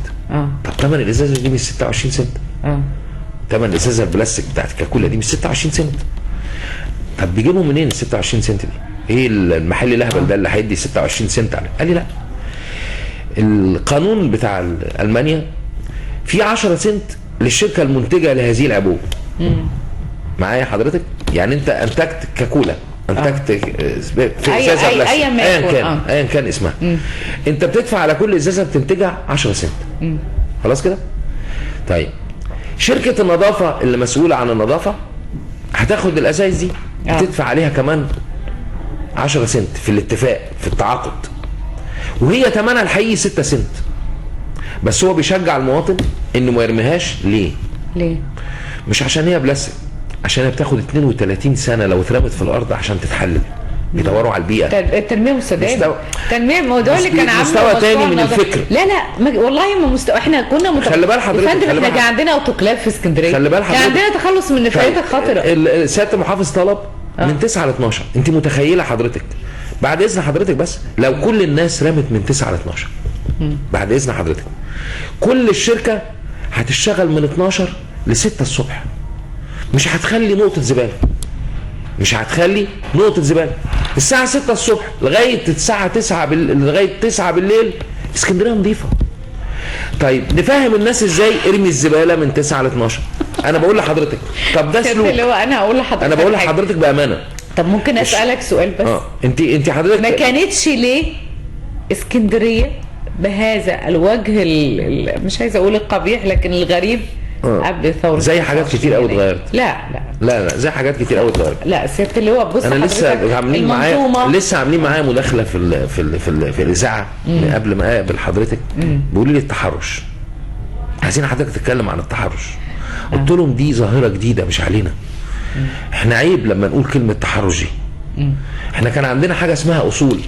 طب ثمن الازازه دي مش 26 سنت. ثمن الازازه البلاستيك بتاعت الكاكولا دي مش 26 سنت. طب بيجيبهم منين ال 26 سنت دي؟ ايه المحل الاهبل ده اللي هيدي 26 سنت عليه؟ قال لي لا، القانون بتاع المانيا في 10 سنت للشركه المنتجه لهذه العبوه. معايا حضرتك؟ يعني انت انتجت كاكولا، انتجت في ازازه ايا كان اسمها، انت بتدفع على كل ازازه بتنتجها 10 سنت. خلاص كده؟ طيب شركه النظافه اللي مسؤوله عن النظافه هتاخد الازايز دي بتدفع عليها كمان 10 سنت في الاتفاق، في التعاقد، وهي ثمنها الحقيقي 6 سنت. بس هو بيشجع المواطن انه ما يرميهاش. ليه؟ مش عشان هي بلاستيك، عشان هي بتاخد 32 سنه لو اترمت في الارض عشان تتحلل. بيدوروا على البيئه. التنميه مستدامه. التنميه الموضوع اللي كان عامله مستوى تاني من الفكر. لا والله ما مستوى. احنا كنا خلي بال حضرتك، احنا كان عندنا اوتوكلاف في اسكندريه، خلي بال حضرتك، كان عندنا تخلص من النفايات الخطره. سياده المحافظ طلب من 9 ل 12. انت متخيله حضرتك؟ بعد اذن حضرتك بس، لو كل الناس رمت من 9 ل 12 بعد اذن حضرتك، كل الشركه هتشتغل من 12 ل 6 الصبح. مش هتخلي نقطه زباله، مش هتخلي نقطه زباله. الساعه 6 الصبح لغايه الساعه 9 لغايه 9 بالليل اسكندريه نظيفه. طيب نفهم الناس ازاي ارمي الزباله من 9 ل 12؟ انا بقول لحضرتك، طب ده سلوك. انا بقول لحضرتك بامانه. طب ممكن اسالك سؤال بس؟ انت حضرتك ما كانتش ليه اسكندريه بهذا الوجه مش عايزه اقول القبيح لكن الغريب قبل ثوره؟ زي حاجات كتير قوي اتغيرت. لا زي حاجات كتير قوي اتغيرت. لا سياده اللواء بص، انا لسه عاملين معايا مداخله في الاذاعه قبل ما اقابل حضرتك، بيقولوا لي التحرش، عايزين حضرتك تتكلم عن التحرش. قلت لهم دي ظاهره جديده مش علينا. احنا عيب لما نقول كلمه تحرش دي. احنا كان عندنا حاجه اسمها اصول.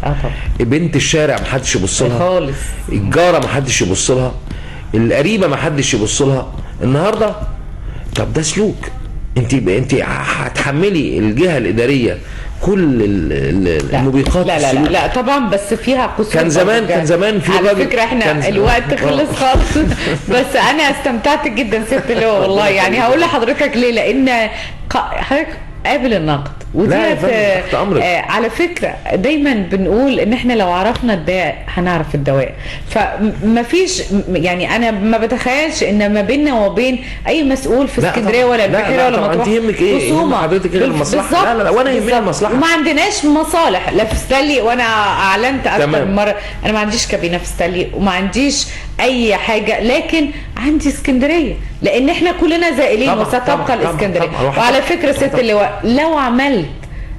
طبعا بنت الشارع ما حدش يبص لها خالص، الجاره ما حدش يبص لها، القريبه ما حدش يبص لها. النهارده طب ده سلوك. انت هتحملي الجهه الاداريه كل الموبقات لا لا لا, لا طبعا، بس فيها قصور. كان زمان في على راجل فكره احنا الوقت خلص خالص. بس انا استمتعت جدا ست اللواء والله. يعني هقول لحضرتك ليه، لان حضرتك قابل النقد وديت على فكره دايما بنقول ان احنا لو عرفنا الداء هنعرف الدواء. فما فيش يعني انا ما بتخيلش ان ما بيننا وبين اي مسؤول في اسكندريه ولا البحيره ولا مطروح انت يهمك ايه؟ يهم حضرتك غير المصلحه؟ لا وانا يهمني المصلحه. وما عندناش مصالح لا في ستانلي، وانا اعلنت اكتر من مره انا ما عنديش كابينه في ستانلي وما عنديش اي حاجه، لكن عندي اسكندريه لان احنا كلنا زائلين وستبقى الاسكندريه. وعلى فكره ست اللواء لو عملت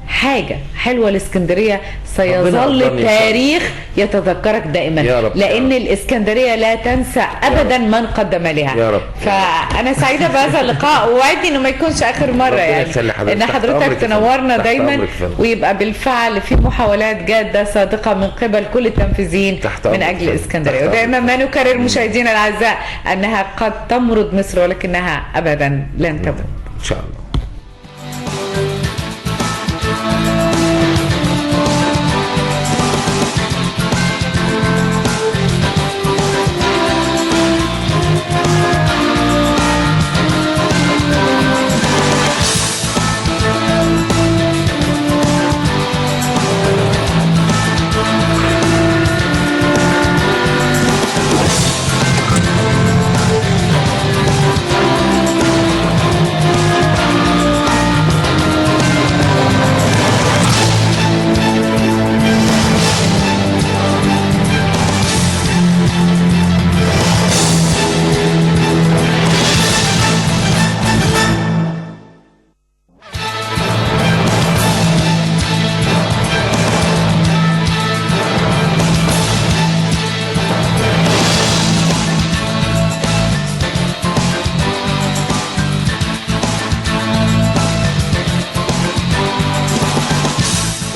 حاجة حلوة لإسكندرية سيظل التاريخ يتذكرك دائما، لأن الإسكندرية لا تنسى أبدا من قدم لها. يا رب. فأنا سعيدة بهذا اللقاء، ووعدني إنه ما يكونش آخر مرة، يعني إن حضرتك تنورنا دايما، ويبقى بالفعل في محاولات جادة صادقة من قبل كل التنفيذيين من أجل إسكندرية. ودائما ما نكرر مشاهدينا الأعزاء أنها قد تمرض مصر ولكنها أبدا لن تموت. إن شاء الله.